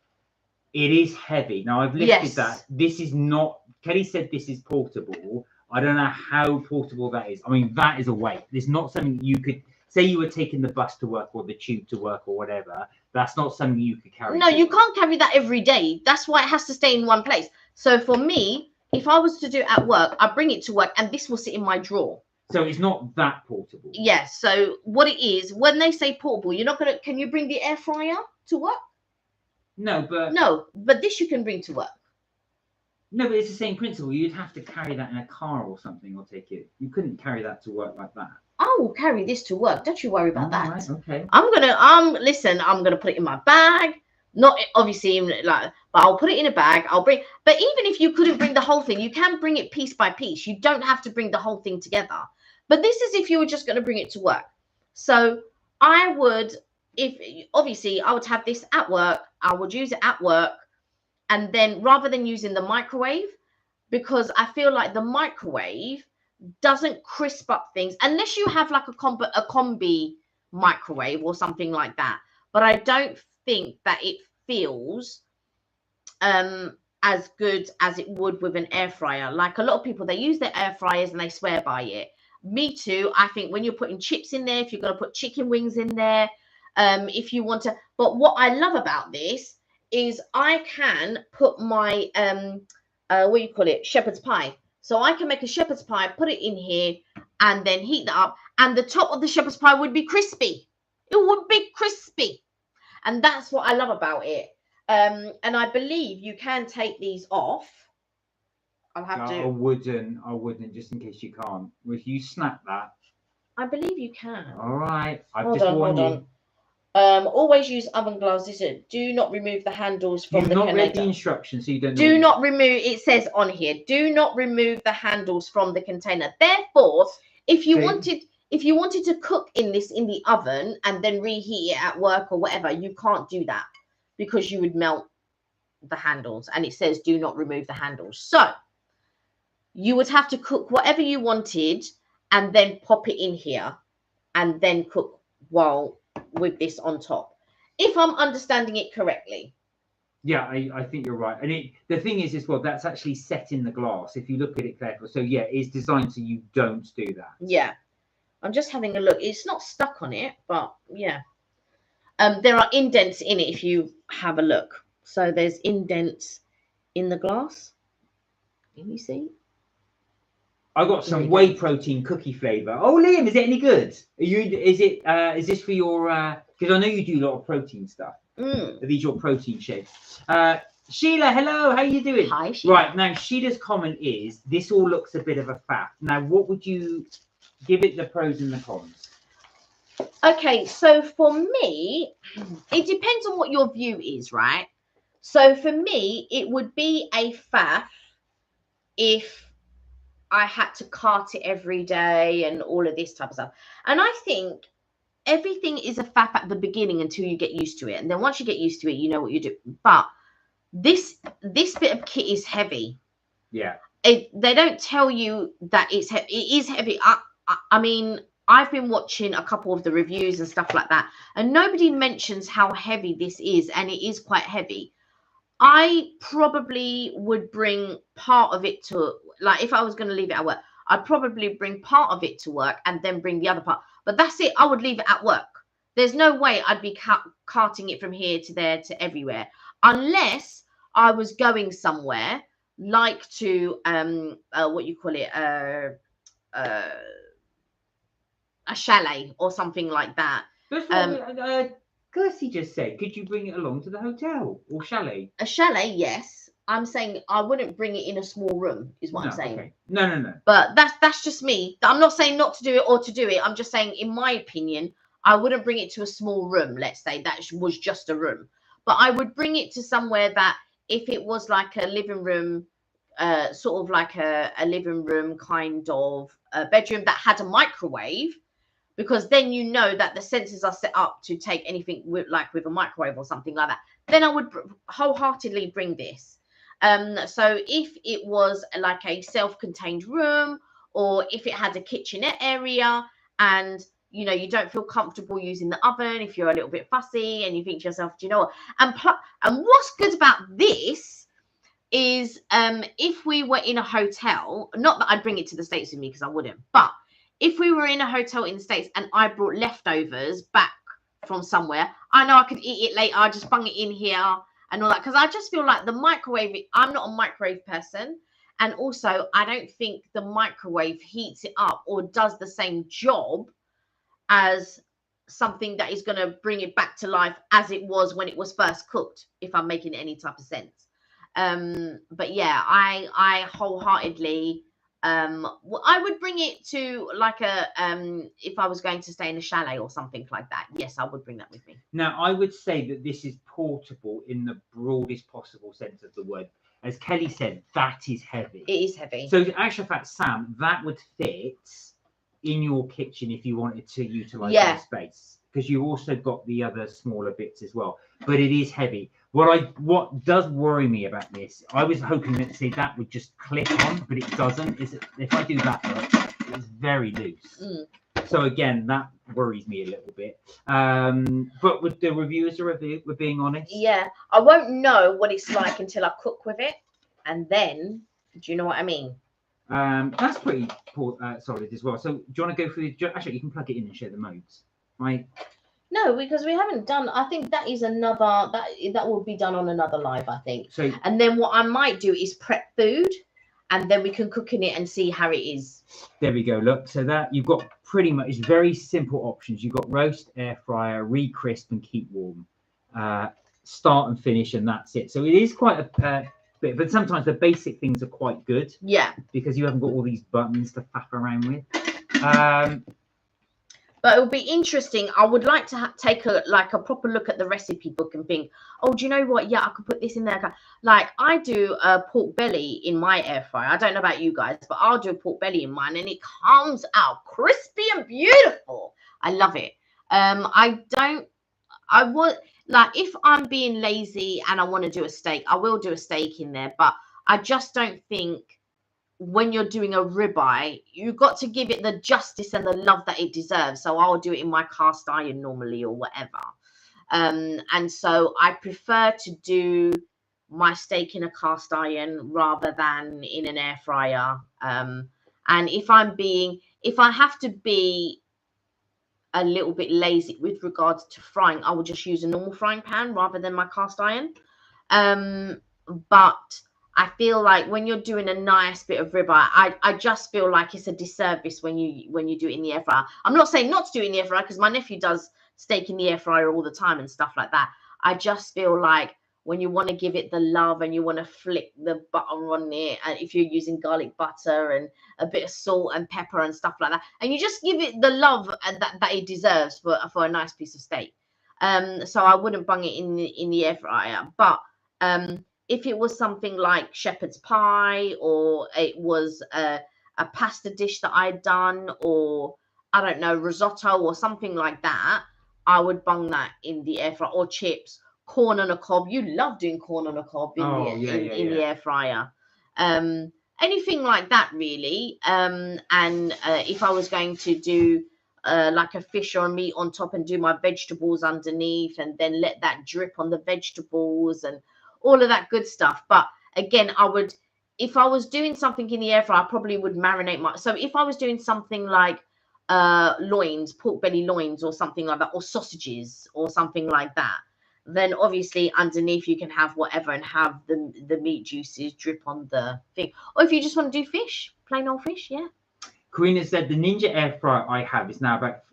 It is heavy. Now, I've lifted that. This is not, Kelly said this is portable. I don't know how portable that is. I mean, that is a weight. It's not something you could, say you were taking the bus to work or the tube to work or whatever. That's not something you could carry. No, you can't carry that every day. That's why it has to stay in one place. So for me, if I was to do it at work, I bring it to work and this will sit in my drawer. So it's not that portable. Yes. So what it is, when they say portable, you're not going to, can you bring the air fryer to work? No, but this you can bring to work. No, but it's the same principle. You'd have to carry that in a car or something or take it. You couldn't carry that to work like that. I will carry this to work. Don't you worry about that. Right, okay. I'm gonna put it in my bag. Not obviously like, but I'll put it in a bag. But even if you couldn't bring the whole thing, you can bring it piece by piece. You don't have to bring the whole thing together. But this is if you were just going to bring it to work. So I would, I would have this at work. I would use it at work. And then rather than using the microwave, because I feel like the microwave doesn't crisp up things unless you have like a combi microwave or something like that. But I don't think that it feels as good as it would with an air fryer. Like a lot of people, they use their air fryers and they swear by it. Me too. I think when you're putting chips in there, if you're going to put chicken wings in there, if you want to. But what I love about this is I can put my what do you call it, shepherd's pie. So I can make a shepherd's pie, put it in here, and then heat that up, and the top of the shepherd's pie would be crispy. It would be crispy, and that's what I love about it. And I believe you can take these off. I'll have to. I wouldn't, just in case you can't. If you snap that. I believe you can. All right. Hold on. Always use oven gloves. Do not remove the handles from the container. You've not read the instructions, so you don't know. Do not remove. It says on here, do not remove the handles from the container. Therefore, if you wanted to cook in this in the oven and then reheat it at work or whatever, you can't do that because you would melt the handles. And it says do not remove the handles. So you would have to cook whatever you wanted and then pop it in here and then cook while with this on top, if I'm understanding it correctly. Yeah, I think you're right. And the thing is as well, that's actually set in the glass if you look at it carefully. So yeah, it's designed so you don't do that. Yeah, I'm just having a look. It's not stuck on it, but yeah, there are indents in it if you have a look. So there's indents in the glass. Can you see? I got some whey protein cookie flavor. Oh, Liam, is it any good? Is this for your? Because I know you do a lot of protein stuff. Are these your protein shakes? Sheila, hello. How you doing? Hi, Sheila. Right now, Sheila's comment is this all looks a bit of a faff. Now, what would you give it? The pros and the cons. Okay, so for me, it depends on what your view is, right? So for me, it would be a faff if I had to cart it every day and all of this type of stuff. And I think everything is a faff at the beginning until you get used to it. And then once you get used to it, you know what you do. But this bit of kit is heavy. Yeah. They don't tell you that it's heavy. It is heavy. I mean, I've been watching a couple of the reviews and stuff like that, and nobody mentions how heavy this is, and it is quite heavy. I probably would bring part of it to, like, if I was going to leave it at work, I'd probably bring part of it to work and then bring the other part. But that's it. I would leave it at work. There's no way I'd be carting it from here to there to everywhere, unless I was going somewhere like to what you call it, a chalet or something like that. Kirsty just said, could you bring it along to the hotel or chalet? A chalet, yes. I'm saying I wouldn't bring it in a small room, is what I'm saying. Okay. No. But that's just me. I'm not saying not to do it or to do it. I'm just saying, in my opinion, I wouldn't bring it to a small room. Let's say that was just a room. But I would bring it to somewhere that if it was like a living room, sort of like a living room kind of a bedroom that had a microwave, because then you know that the sensors are set up to take anything with a microwave or something like that. Then I would wholeheartedly bring this. So if it was like a self-contained room, or if it had a kitchenette area and you know you don't feel comfortable using the oven, if you're a little bit fussy and you think to yourself, do you know what? And what's good about this is if we were in a hotel, not that I'd bring it to the States with me because I wouldn't, but if we were in a hotel in the States and I brought leftovers back from somewhere, I know I could eat it later. I just bung it in here and all that. Because I just feel like the microwave, I'm not a microwave person. And also, I don't think the microwave heats it up or does the same job as something that is going to bring it back to life as it was when it was first cooked, if I'm making any type of sense. But yeah, I wholeheartedly... I would bring it to like a if I was going to stay in a chalet or something like that. Yes, I would bring that with me. Now, I would say that this is portable in the broadest possible sense of the word. As Kelly said, that is heavy. It is heavy. So, in actual fact, Sam, that would fit in your kitchen if you wanted to utilize that space, because you also got the other smaller bits as well. But it is heavy. What does worry me about this, I was hoping that say that would just clip on, but it doesn't. If I do that, it's very loose. So again, that worries me a little bit. But with the reviewers we're being honest. Yeah, I won't know what it's like until I cook with it, and then do you know what I mean? That's pretty solid as well. So do you want to go through actually you can plug it in and show the modes, right? No, because we haven't done. I think that is another that will be done on another live. I think. So And then what I might do is prep food, and then we can cook in it and see how it is. there we go. Look, so that you've got pretty much, it's very simple options. You've got roast, air fryer, re-crisp, and keep warm. Start and finish, and that's it. So it is quite a bit, but sometimes the basic things are quite good. Yeah. Because you haven't got all these buttons to faff around with. But it would be interesting. I would like to take a proper look at the recipe book and think, oh, do you know what? Yeah, I could put this in there. Like I do a pork belly in my air fryer. I don't know about you guys, but I'll do a pork belly in mine, and it comes out crispy and beautiful. I love it. I would like, if I'm being lazy and I want to do a steak, I will do a steak in there, but I just don't think when you're doing a ribeye, you've got to give it the justice and the love that it deserves. So I'll do it in my cast iron normally or whatever. And so I prefer to do my steak in a cast iron rather than in an air fryer. And if I have to be a little bit lazy with regards to frying, I will just use a normal frying pan rather than my cast iron. But I feel like when you're doing a nice bit of ribeye, I just feel like it's a disservice when you do it in the air fryer. I'm not saying not to do it in the air fryer, because my nephew does steak in the air fryer all the time and stuff like that. I just feel like when you want to give it the love and you want to flick the butter on it, and if you're using garlic butter and a bit of salt and pepper and stuff like that, and you just give it the love that it deserves for a nice piece of steak. So I wouldn't bung it in the air fryer. But if it was something like shepherd's pie, or it was a pasta dish that I'd done, or I don't know, risotto or something like that, I would bung that in the air fryer. Or chips, corn on a cob. You love doing corn on a cob in the air fryer. Anything like that really. And if I was going to do like a fish or a meat on top and do my vegetables underneath, and then let that drip on the vegetables and all of that good stuff. But again, if I was doing something in the air fryer, I probably would marinate so if I was doing something like loins, pork belly loins or something like that, or sausages or something like that, then obviously underneath you can have whatever and have the meat juices drip on the thing. Or if you just want to do fish, plain old fish, yeah. Karina said the Ninja air fryer I have is now about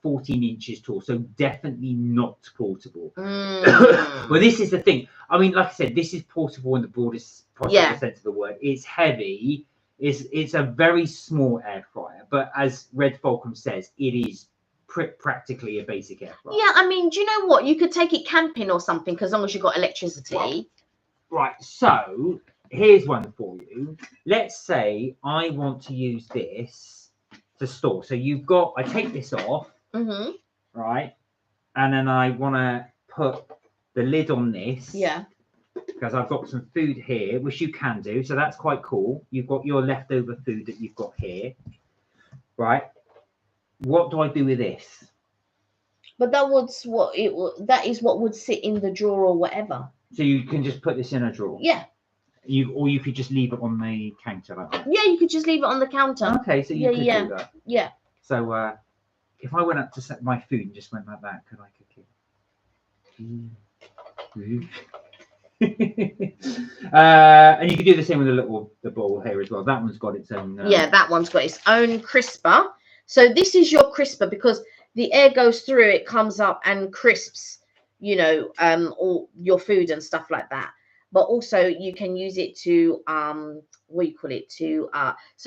14 inches tall, so definitely not portable. Well, this is the thing. I mean, like I said, this is portable in the broadest possible sense of the word. It's heavy. It's a very small air fryer, but as Red Fulcrum says, it is practically a basic air fryer. Yeah, I mean, do you know what? You could take it camping or something, as long as you've got electricity. Right, so here's one for you. Let's say I want to use this to store. So I take this off, right? And then I want to put the lid on this. Yeah. Because I've got some food here, which you can do. So that's quite cool. You've got your leftover food that you've got here, right? What do I do with this? But that is what would sit in the drawer or whatever. So you can just put this in a drawer. Yeah. Or you could just leave it on the counter like that. Yeah, you could just leave it on the counter. Okay, so you could do that. Yeah. So if I went up to set my food and just went like that, could I cook it? And you could do the same with the bowl here as well. That one's got its own. Yeah, that one's got its own crisper. So this is your crisper, because the air goes through, it comes up and crisps, all your food and stuff like that. But also you can use it to so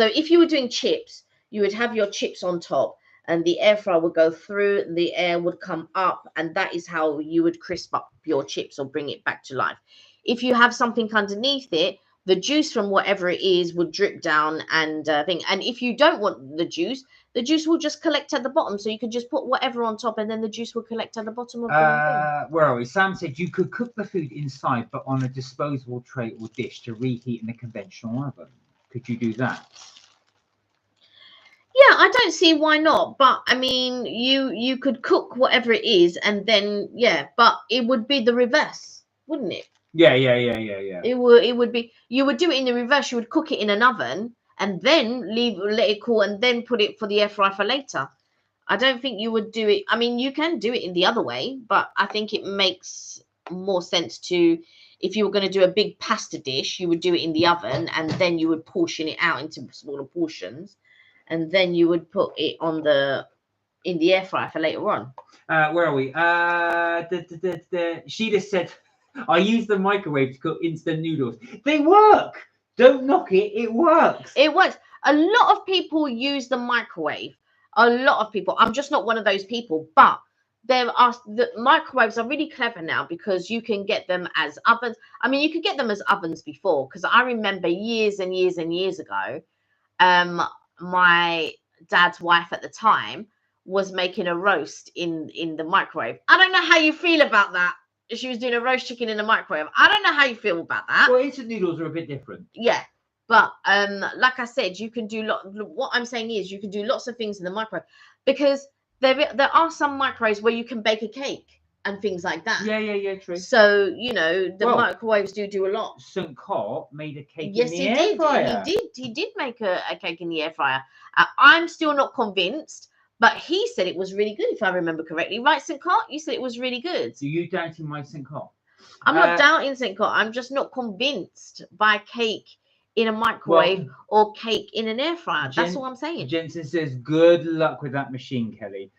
if you were doing chips, you would have your chips on top, and the air fryer would go through, the air would come up, and that is how you would crisp up your chips or bring it back to life. If you have something underneath it, the juice from whatever it is would drip down and thing. And if you don't want the juice will just collect at the bottom. So you could just put whatever on top, and then the juice will collect at the bottom of the thing. Where are we? Sam said you could cook the food inside, but on a disposable tray or dish to reheat in a conventional oven. Could you do that? Yeah, I don't see why not. But I mean, you could cook whatever it is, and then but it would be the reverse, wouldn't it? Yeah. It would be, you would do it in the reverse. You would cook it in an oven and then let it cool, and then put it for the air fryer for later. I don't think you would do it. I mean, you can do it in the other way, but I think it makes more sense to, if you were going to do a big pasta dish, you would do it in the oven and then you would portion it out into smaller portions, and then you would put it on in the air fryer for later on. Where are we? She just said, I use the microwave to cook instant noodles. They work. Don't knock it. It works. It works. A lot of people use the microwave. A lot of people. I'm just not one of those people, but the microwaves are really clever now because you can get them as ovens. I mean, you could get them as ovens before, because I remember years and years and years ago, my dad's wife at the time was making a roast in the microwave. I don't know how you feel about that. She was doing a roast chicken in the microwave. I don't know how you feel about that. Well, instant noodles are a bit different. Yeah. But like I said, you can do what I'm saying is you can do lots of things in the microwave, because there are some microwaves where you can bake a cake and things like that. Yeah, true. So, the microwaves do a lot. St. Cott made a cake yes, in the air fryer. He did make a cake in the air fryer. I'm still not convinced, but he said it was really good, if I remember correctly. Right, St. Cott? You said it was really good. So you doubting my St. Cott? I'm not doubting St. Cott. I'm just not convinced by cake in a microwave or cake in an air fryer. That's all I'm saying. Jensen says, good luck with that machine, Kelly.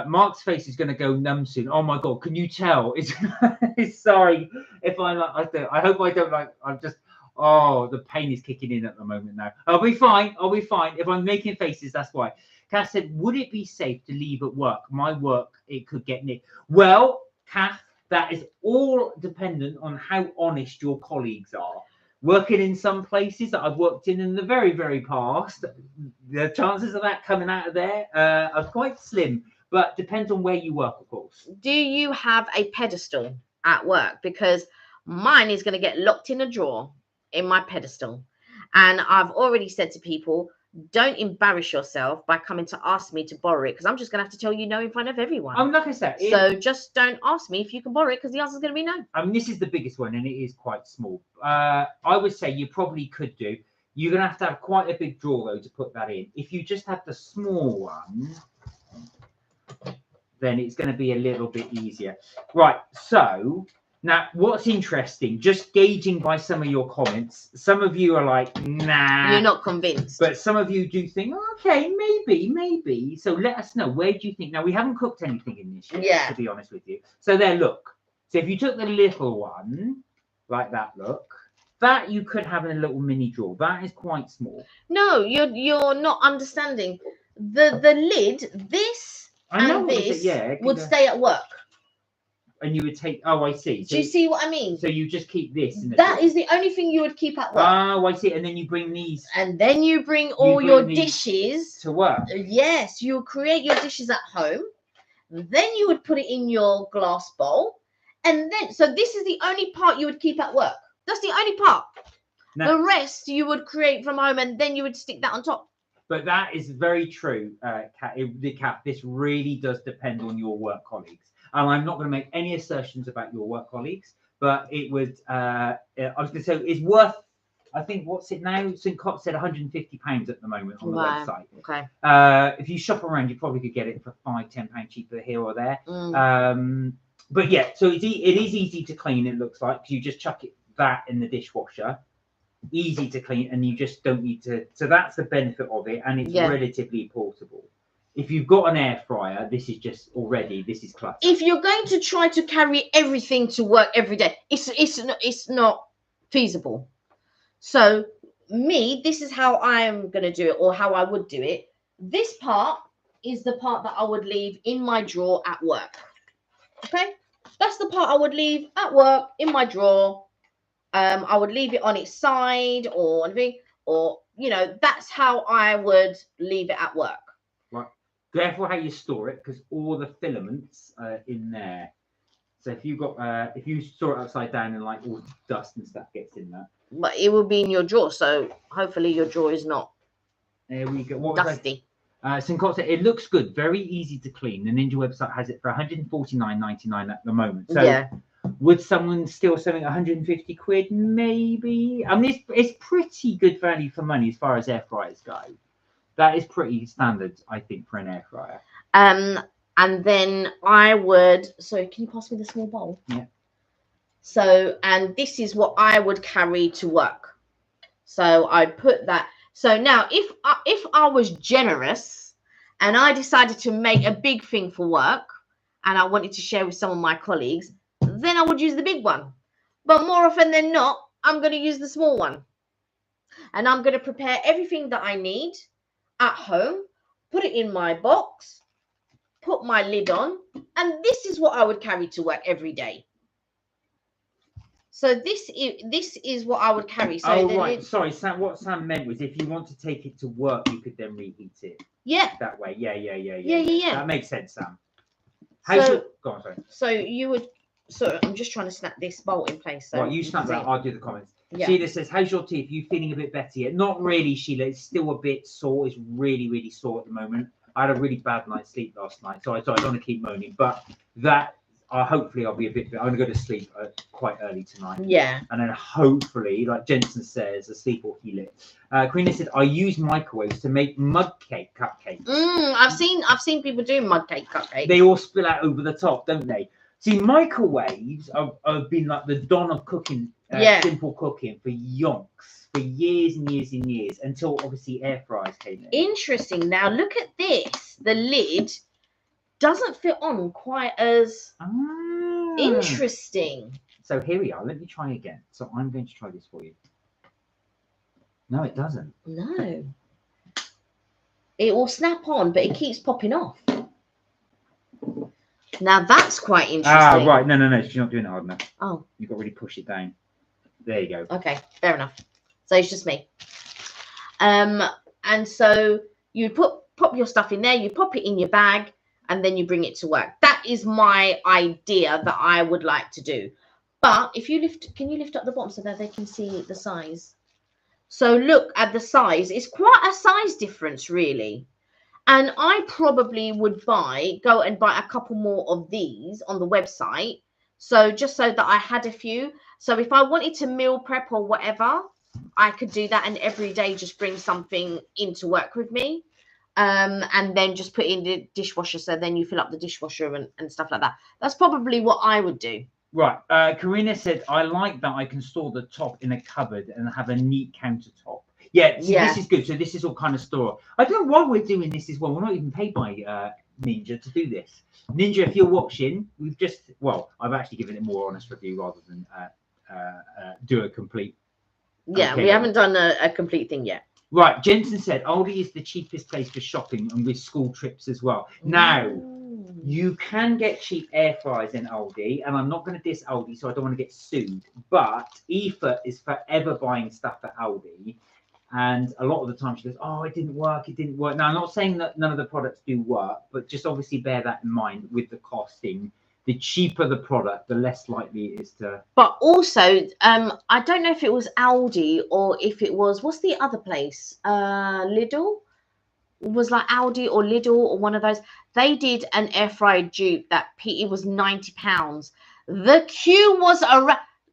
Mark's face is going to go numb soon. Oh my God, can you tell? It's sorry if I'm like, I hope I don't like, I'm just, the pain is kicking in at the moment now. I'll be fine. If I'm making faces, that's why. Kath said, would it be safe to leave at work? My work, it could get nicked. Well, Kath, that is all dependent on how honest your colleagues are. Working in some places that I've worked in the very, very past, the chances of that coming out of there are quite slim, but depends on where you work, of course. Do you have a pedestal at work? Because mine is going to get locked in a drawer in my pedestal. And I've already said to people, don't embarrass yourself by coming to ask me to borrow it, because I'm just going to have to tell you no in front of everyone. Like I said, so just don't ask me if you can borrow it, because the answer is going to be no. This is the biggest one, and it is quite small. I would say you probably could do. You're going to have quite a big drawer, though, to put that in. If you just have the small one, then it's going to be a little bit easier. Right, so now what's interesting, just gauging by some of your comments, some of you are like, nah. You're not convinced. But some of you do think, okay, maybe. So let us know, where do you think? Now, we haven't cooked anything in this yet, to be honest with you. So there, look. So if you took the little one, like that, look, that you could have in a little mini drawer. That is quite small. No, you're not understanding. The lid, this and this would stay at work. And you would take, I see. So, do you see what I mean? So you just keep this in the That is the only thing you would keep at work. Oh, I see. And then you bring these. And then you bring all your dishes to work. Yes, you create your dishes at home. Then you would put it in your glass bowl. And then, so this is the only part you would keep at work. That's the only part. Now, the rest you would create from home, and then you would stick that on top. But that is very true, Kat. This really does depend on your work colleagues. And I'm not going to make any assertions about your work colleagues, but it would, I was going to say, it's worth, I think, what's it now? St. Cott said £150 at the moment on the website. Okay. If you shop around, you probably could get it for £5–10 cheaper here or there. But yeah, so it is easy to clean, it looks like. You just chuck that in the dishwasher. Easy to clean, and you just don't need to. So that's the benefit of it, and it's relatively portable. If you've got an air fryer, this is clutter. If you're going to try to carry everything to work every day, it's not feasible. So this is how I am going to do it, or how I would do it. This part is the part that I would leave in my drawer at work. Okay, that's the part I would leave at work in my drawer. I would leave it on its side or anything, or that's how I would leave it at work. Right. Careful how you store it, because all the filaments are in there. So if you store it upside down, and like all the dust and stuff gets in there. But it will be in your drawer, so hopefully your drawer is not. There we go. Dusty. St. Cott said, it looks good, very easy to clean. The Ninja website has it for £149.99 at the moment. So would someone steal something £150? Maybe. I mean, it's pretty good value for money as far as air fryers go. That is pretty standard, I think, for an air fryer. And then I would. So can you pass me the small bowl? Yeah. So, and this is what I would carry to work. So I put that. So now, if I was generous and I decided to make a big thing for work, and I wanted to share with some of my colleagues, then I would use the big one. But more often than not, I'm going to use the small one. And I'm going to prepare everything that I need at home, put it in my box, put my lid on, and this is what I would carry to work every day. So this is what I would carry. So right. Sorry, Sam. What Sam meant was if you want to take it to work, you could then reheat it. Yeah. That way. Yeah. Yeah. That makes sense, Sam. Go on, sorry. So you would. So I'm just trying to snap this bowl in place. So right, you snap that. I'll do the comments. Yeah. Sheila says, "How's your teeth? Are you feeling a bit better yet?" Not really, Sheila. It's still a bit sore. It's really sore at the moment. I had a really bad night's sleep last night, so I don't want to keep moaning. But that. Hopefully I'll be a bit. I'm going to go to sleep quite early tonight. Yeah. And then hopefully, like Jensen says, a sleep will heal it. Karina said, "I use microwaves to make mug cake cupcakes." I've seen people do mug cake cupcakes. They all spill out over the top, don't they? See, microwaves have been like the dawn of cooking, simple cooking for yonks for years and years until obviously air fryers came in. Interesting. Now look at this. The lid doesn't fit on quite as interesting. So here we are. Let me try again. So I'm going to try this for you. No, it doesn't. No. It will snap on, but it keeps popping off. Now that's quite interesting. Right. No. She's not doing it hard enough. Oh. You've got to really push it down. There you go. Okay, fair enough. So it's just me. And so you pop your stuff in there, you pop it in your bag, and then you bring it to work. That is my idea that I would like to do. But if you can you lift up the bottom so that they can see the size? So look at the size. It's quite a size difference, really. And I probably would go and buy a couple more of these on the website. So just so that I had a few. So if I wanted to meal prep or whatever, I could do that and every day just bring something into work with me. And then just put it in the dishwasher. So then you fill up the dishwasher and stuff like that. That's probably what I would do. Right. Karina said, "I like that I can store the top in a cupboard and have a neat countertop." Yeah, this is good. So this is all kind of store. I don't know why we're doing this as well. We're not even paid by Ninja to do this. Ninja, if you're watching, I've actually given it a more honest review rather than do a complete. Yeah, okay. We haven't done a complete thing yet. Right, Jensen said Aldi is the cheapest place for shopping and with school trips as well. Now, you can get cheap air fryers in Aldi, and I'm not going to diss Aldi, so I don't want to get sued. But Aoife is forever buying stuff at Aldi, and a lot of the time she goes, "Oh, it didn't work. Now, I'm not saying that none of the products do work, but just obviously bear that in mind with the costing. The cheaper the product, the less likely it is to. But also, I don't know if it was Aldi or if it was, what's the other place? Lidl? It was like Aldi or Lidl or one of those. They did an air fryer dupe that it was £90. The queue was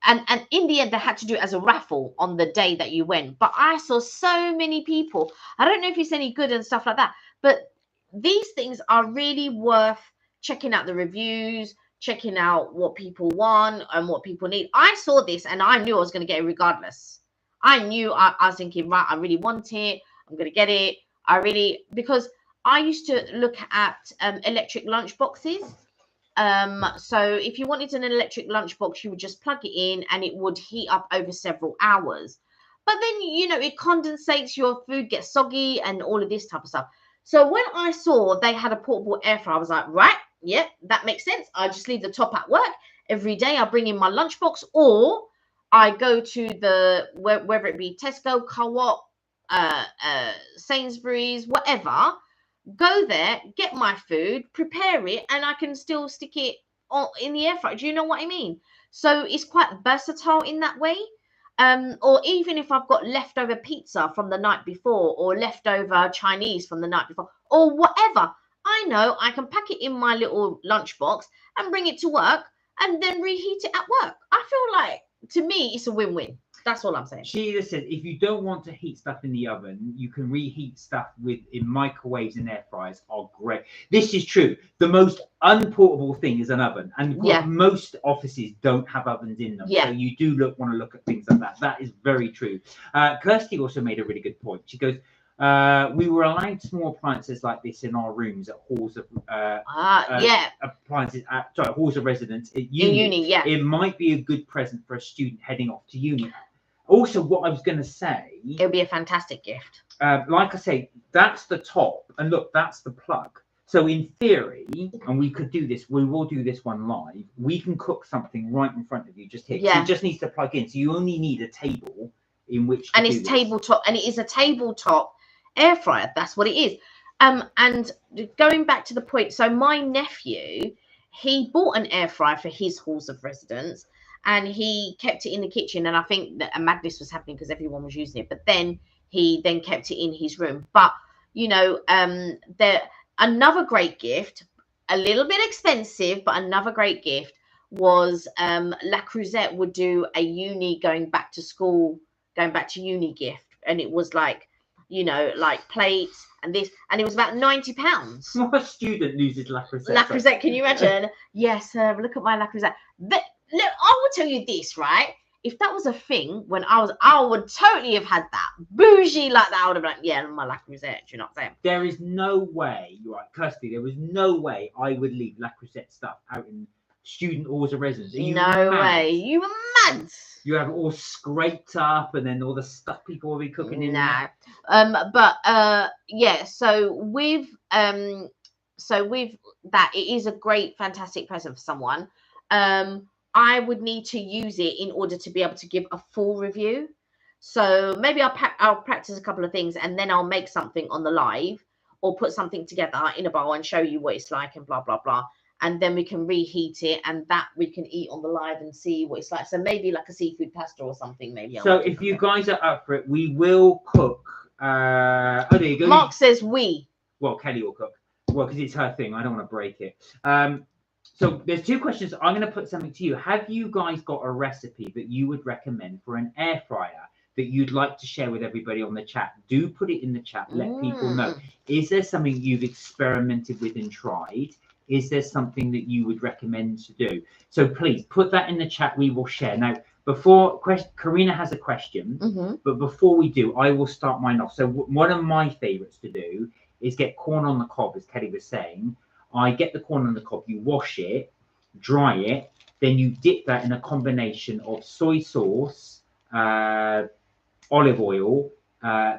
and in the end they had to do it as a raffle on the day that you went. But I saw so many people. I don't know if it's any good and stuff like that. But these things are really worth checking out the reviews, checking out what people want and what people need. I saw this and I knew I was going to get it regardless. I knew I was thinking, right, I really want it. I'm going to get it. Because I used to look at electric lunch boxes. So if you wanted an electric lunchbox, you would just plug it in and it would heat up over several hours. But then, it condensates, your food gets soggy and all of this type of stuff. So when I saw they had a portable air fryer, I was like, right, yeah, that makes sense. I just leave the top at work. Every day I bring in my lunchbox, or I go to whether it be Tesco, Co-op, Sainsbury's, whatever, go there, get my food, prepare it, and I can still stick it in the air fryer. Do you know what I mean? So it's quite versatile in that way. Or even if I've got leftover pizza from the night before or leftover Chinese from the night before or whatever, I know I can pack it in my little lunchbox and bring it to work and then reheat it at work. I feel like, to me, it's a win-win. That's all I'm saying. She either says if you don't want to heat stuff in the oven, you can reheat stuff in microwaves and air fryers are great. This is true. The most unportable thing is an oven, and of course most offices don't have ovens in them. So you do want to look at things like that. That is very true. Kirsty also made a really good point. She goes, we were allowed small appliances like this in our rooms at halls of appliances at halls of residence at uni. It might be a good present for a student heading off to uni. Also, what I was going to say, it would be a fantastic gift. Like I say, that's the top, and look, that's the plug. So in theory, and we could do this, we will do this one live. We can cook something right in front of you, just here. So it just needs to plug in. So you only need a table in which to and it's tabletop, and it is a tabletop air fryer. That's what it is. And going back to the point, so my nephew, he bought an air fryer for his halls of residence, and he kept it in the kitchen. And I think that a madness was happening because everyone was using it. But then he kept it in his room. But you know, another great gift, a little bit expensive, but another great gift was La Cruzette would do a going back to uni gift, and it was like, you know, like plates and this, and it was about £90. What student uses La Cruzette? La Cruzette, can you imagine? Yes, look at my La Cruzette. But look, I will tell you this, right? If that was a thing when I would totally have had that. Bougie like that. I would have been like, yeah, my La Cruzette. Do you know what I'm saying? There is no way, you're right, Kirsty, there was no way I would leave La Cruzette stuff out in student halls of residence. No way. You were mad. You have it all scraped up, and then all the stuff people will be cooking in there. Yeah, so with that, it is a great, fantastic present for someone. I would need to use it in order to be able to give a full review. So maybe I'll practice a couple of things, and then I'll make something on the live, or put something together in a bowl and show you what it's like and blah blah blah. And then we can reheat it, and that we can eat on the live and see what it's like. So maybe like a seafood pasta or something. Maybe. So if you guys are up for it, we will cook. Oh, there you go. Mark says we. Well, Kelly will cook. Well, because it's her thing. I don't want to break it. So there's two questions. I'm going to put something to you. Have you guys got a recipe that you would recommend for an air fryer that you'd like to share with everybody on the chat? Do put it in the chat. Let people know. Is there something you've experimented with and tried? Is there something that you would recommend to do? So please put that in the chat. We will share. Now, Karina has a question, but before we do, I will start mine off. So one of my favorites to do is get corn on the cob, as Kelly was saying. I get the corn on the cob, you wash it, dry it, then you dip that in a combination of soy sauce, olive oil,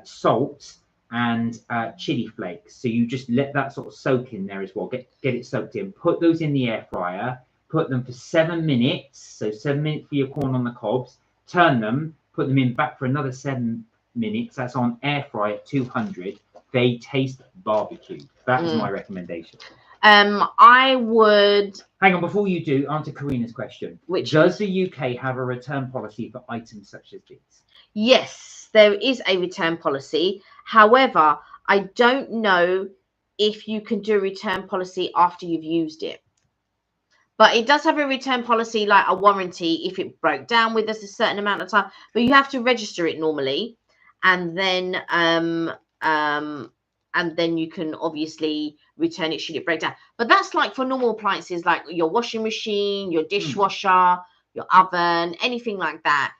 salt, and chili flakes. So you just let that sort of soak in there as well. Get it soaked in. Put those in the air fryer. Put them for 7 minutes. So 7 minutes for your corn on the cobs. Turn them. Put them in back for another 7 minutes. That's on air fry at 200. They taste barbecue. That is my recommendation. I would. Hang on, before you do, answer Karina's question. Does the UK have a return policy for items such as these? Yes, there is a return policy. However, I don't know if you can do a return policy after you've used it. But it does have a return policy, like a warranty, if it broke down with us a certain amount of time. But you have to register it normally, and then you can obviously return it should it break down. But that's like for normal appliances, like your washing machine, your dishwasher, your oven, anything like that.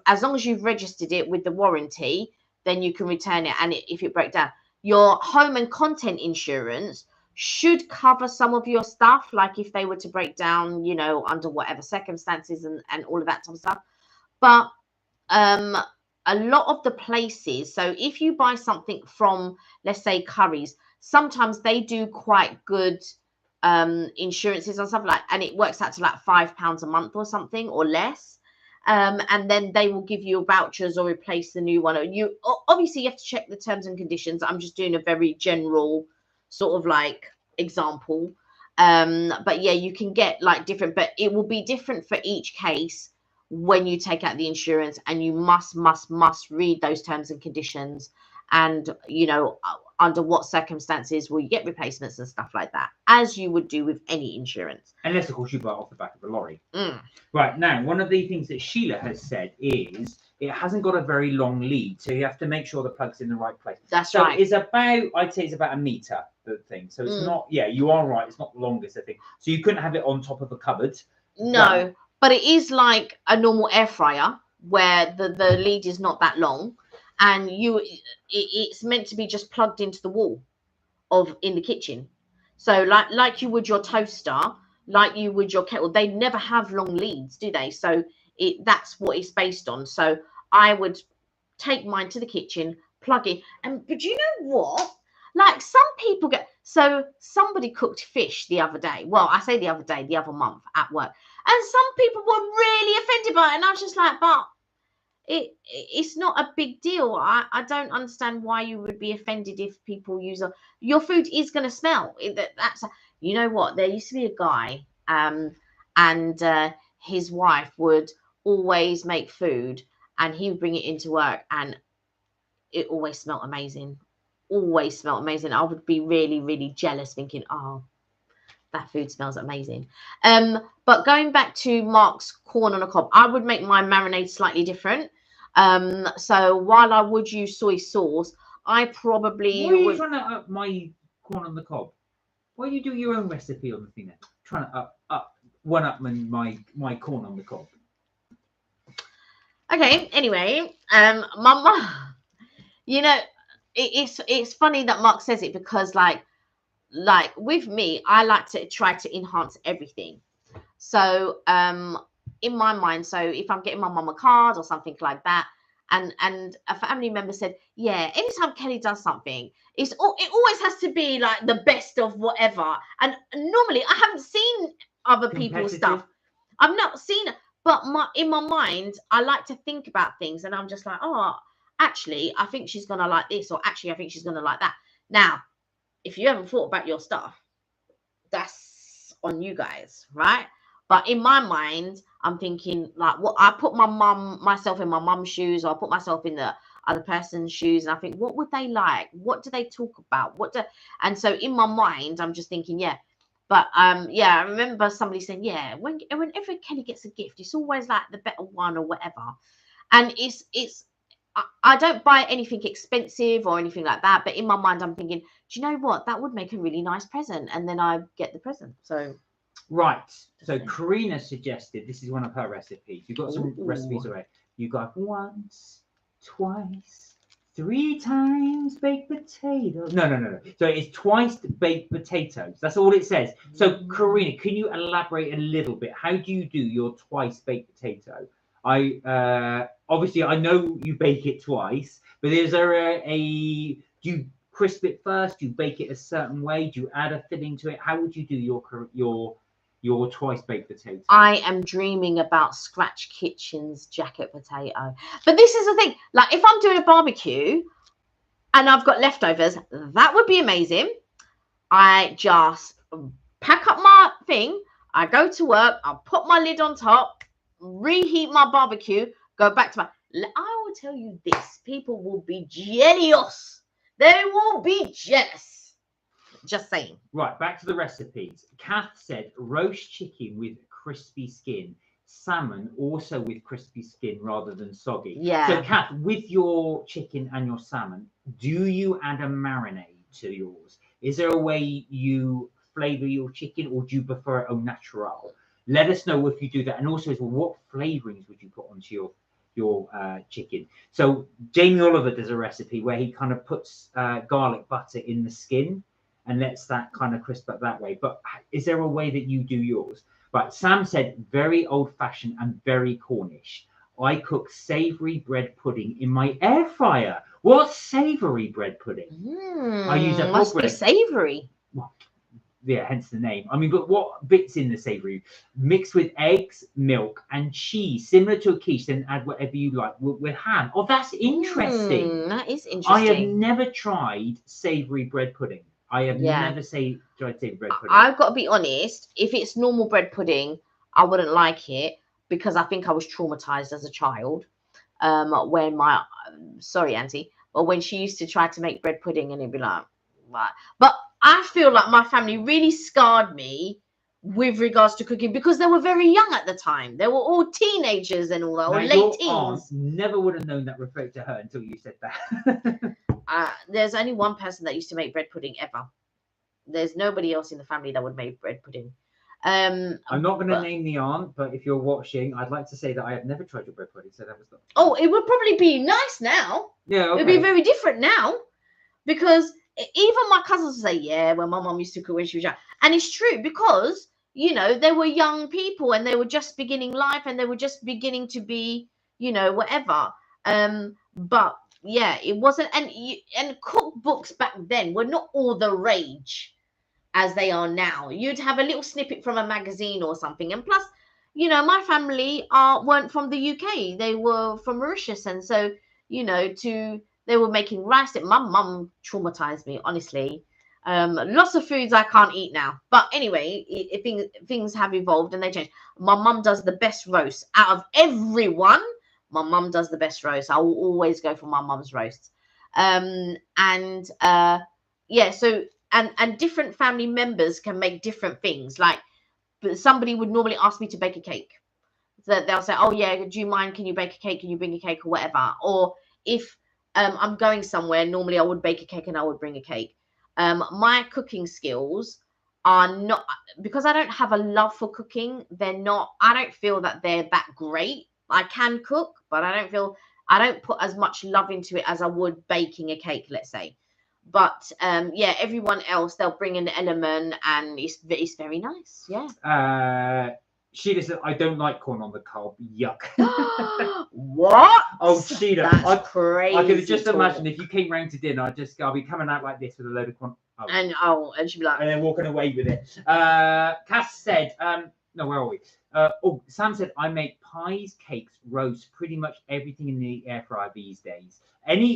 As long as you've registered it with the warranty, then you can return it. And if it breaks down, your home and content insurance should cover some of your stuff, like if they were to break down, you know, under whatever circumstances and all of that type of stuff. But a lot of the places, so if you buy something from, let's say, Curry's, sometimes they do quite good insurances on something like, and it works out to like £5 a month or something or less. And then they will give you vouchers or replace the new one. Obviously you have to check the terms and conditions. I'm just doing a very general sort of like example. But yeah, you can get like different, but it will be different for each case when you take out the insurance, and you must read those terms and conditions, and you know, under what circumstances will you get replacements and stuff like that. as you would do with any insurance. Unless, of course, you buy it off the back of a lorry. Mm. Right, now, one of the things that Sheila has said is it hasn't got a very long lead, so you have to make sure the plug's in the right place. That's so right. It's about, I'd say it's about a metre, the thing. So it's not, yeah, you are right, it's not the longest, I think. So you couldn't have it on top of a cupboard. No, but it is like a normal air fryer where the lead is not that long, and it's meant to be just plugged into the wall in the kitchen. So like you would your toaster, like you would your kettle, they never have long leads, do they? So that's what it's based on. So I would take mine to the kitchen, plug it, but you know what? Like some people so somebody cooked fish the other day. Well, I say the other day, the other month at work. And some people were really offended by it. And I was just like, but it's not a big deal. I don't understand why you would be offended if people use your food is going to smell. You know what? There used to be a guy, and his wife would always make food, and he would bring it into work, and it always smelled amazing. Always smelled amazing. I would be really, really jealous, thinking, oh, that food smells amazing. But going back to Mark's corn on the cob, I would make my marinade slightly different. So while I would use soy sauce, I probably Why are you trying to up my corn on the cob? Why do you do your own recipe on the thing then? Trying to one up my corn on the cob. Okay, anyway, Mama, you know, it's funny that Mark says it, because like with me, I like to try to enhance everything. So in my mind, so if I'm getting my mum a card or something like that, and a family member said, yeah, anytime Kelly does something, it always has to be like the best of whatever. And normally I haven't seen other people's stuff. I've not seen it, but in my mind, I like to think about things, and I'm just like, oh, actually, I think she's gonna like this, or actually, I think she's gonna like that. Now, if you haven't thought about your stuff, that's on you guys, right? But in my mind, I'm thinking like, what I put myself in my mum's shoes, or I put myself in the other person's shoes, and I think, what would they like? What do they talk about? And so in my mind, I'm just thinking, yeah. But yeah, I remember somebody saying, yeah, whenever Kelly gets a gift, it's always like the better one or whatever. And I don't buy anything expensive or anything like that, but in my mind, I'm thinking, do you know what? That would make a really nice present, and then I get the present. So right. So Karina suggested, this is one of her recipes. You've got some recipes already. You got once, twice, 3 times baked potatoes. No. So it's twice baked potatoes. That's all it says. So Karina, can you elaborate a little bit? How do you do your twice baked potato? Obviously I know you bake it twice, but is there do you crisp it first? Do you bake it a certain way? Do you add a filling to it? How would you do your twice baked potato? I am dreaming about Scratch Kitchen's jacket potato. But this is the thing, like if I'm doing a barbecue and I've got leftovers, that would be amazing. I just pack up my thing, I go to work, I'll put my lid on top, reheat my barbecue, go back to I will tell you this, people will be jealous. They will be jealous. Just saying. Right, back to the recipes. Kath said roast chicken with crispy skin, salmon also with crispy skin rather than soggy. Yeah. So Kath, with your chicken and your salmon, do you add a marinade to yours? Is there a way you flavor your chicken, or do you prefer it au natural? Let us know if you do that. And also, what flavorings would you put onto your chicken? So Jamie Oliver does a recipe where he kind of puts garlic butter in the skin and lets that kind of crisp up that way. But is there a way that you do yours? Right, Sam said very old-fashioned and very Cornish. I cook savoury bread pudding in my air fryer. What's savoury bread pudding? I use a must be savoury. Well, yeah, hence the name. I mean, but what bits in the savoury? Mix with eggs, milk, and cheese, similar to a quiche. Then add whatever you like with ham. Oh, that's interesting. That is interesting. I have never tried savoury bread pudding. I have never tried savoury bread pudding. I've got to be honest. If it's normal bread pudding, I wouldn't like it, because I think I was traumatized as a child. When sorry, Auntie, but when she used to try to make bread pudding, and it'd be like, what? But I feel like my family really scarred me with regards to cooking because they were very young at the time. They were all teenagers and all that, or Now, late your teens. aunt never would have known that referred to her until you said that. There's only one person that used to make bread pudding ever. There's nobody else in the family that would make bread pudding. I'm not going to name the aunt, but if you're watching, I'd like to say that I have never tried your bread pudding, so that was not. Oh, it would probably be nice now. Yeah, okay. It would be very different now, because even my cousins say, yeah, when my mum used to cook when she was young, and it's true because they were young people and they were just beginning life and they were just beginning to be, whatever. But yeah, it wasn't, and cookbooks back then were not all the rage as they are now. You'd have a little snippet from a magazine or something, and plus, my family weren't from the UK; they were from Mauritius, and so they were making rice. My mum traumatized me, honestly. Lots of foods I can't eat now, but anyway, things have evolved and they changed. My mum does the best roast out of everyone. My mum does the best roast. I will always go for my mum's roast. Yeah, so and different family members can make different things. Like, somebody would normally ask me to bake a cake. So they'll say, oh yeah, do you mind? Can you bake a cake? Can you bring a cake or whatever? Or if I'm going somewhere, normally I would bake a cake and I would bring a cake. My cooking skills are not, because I don't have a love for cooking. I don't feel that they're that great. I can cook, but I don't put as much love into it as I would baking a cake, let's say. But yeah, everyone else, they'll bring an element and it's very nice. Yeah. Sheila said, I don't like corn on the cob. Yuck. What? Oh, Sheila. That's crazy. I could just imagine if you came round to dinner, I'll be coming out like this with a load of corn. Oh. And she'd be like, and then walking away with it. Cass said, no, where are we? Sam said, I make pies, cakes, roasts, pretty much everything in the air fryer these days.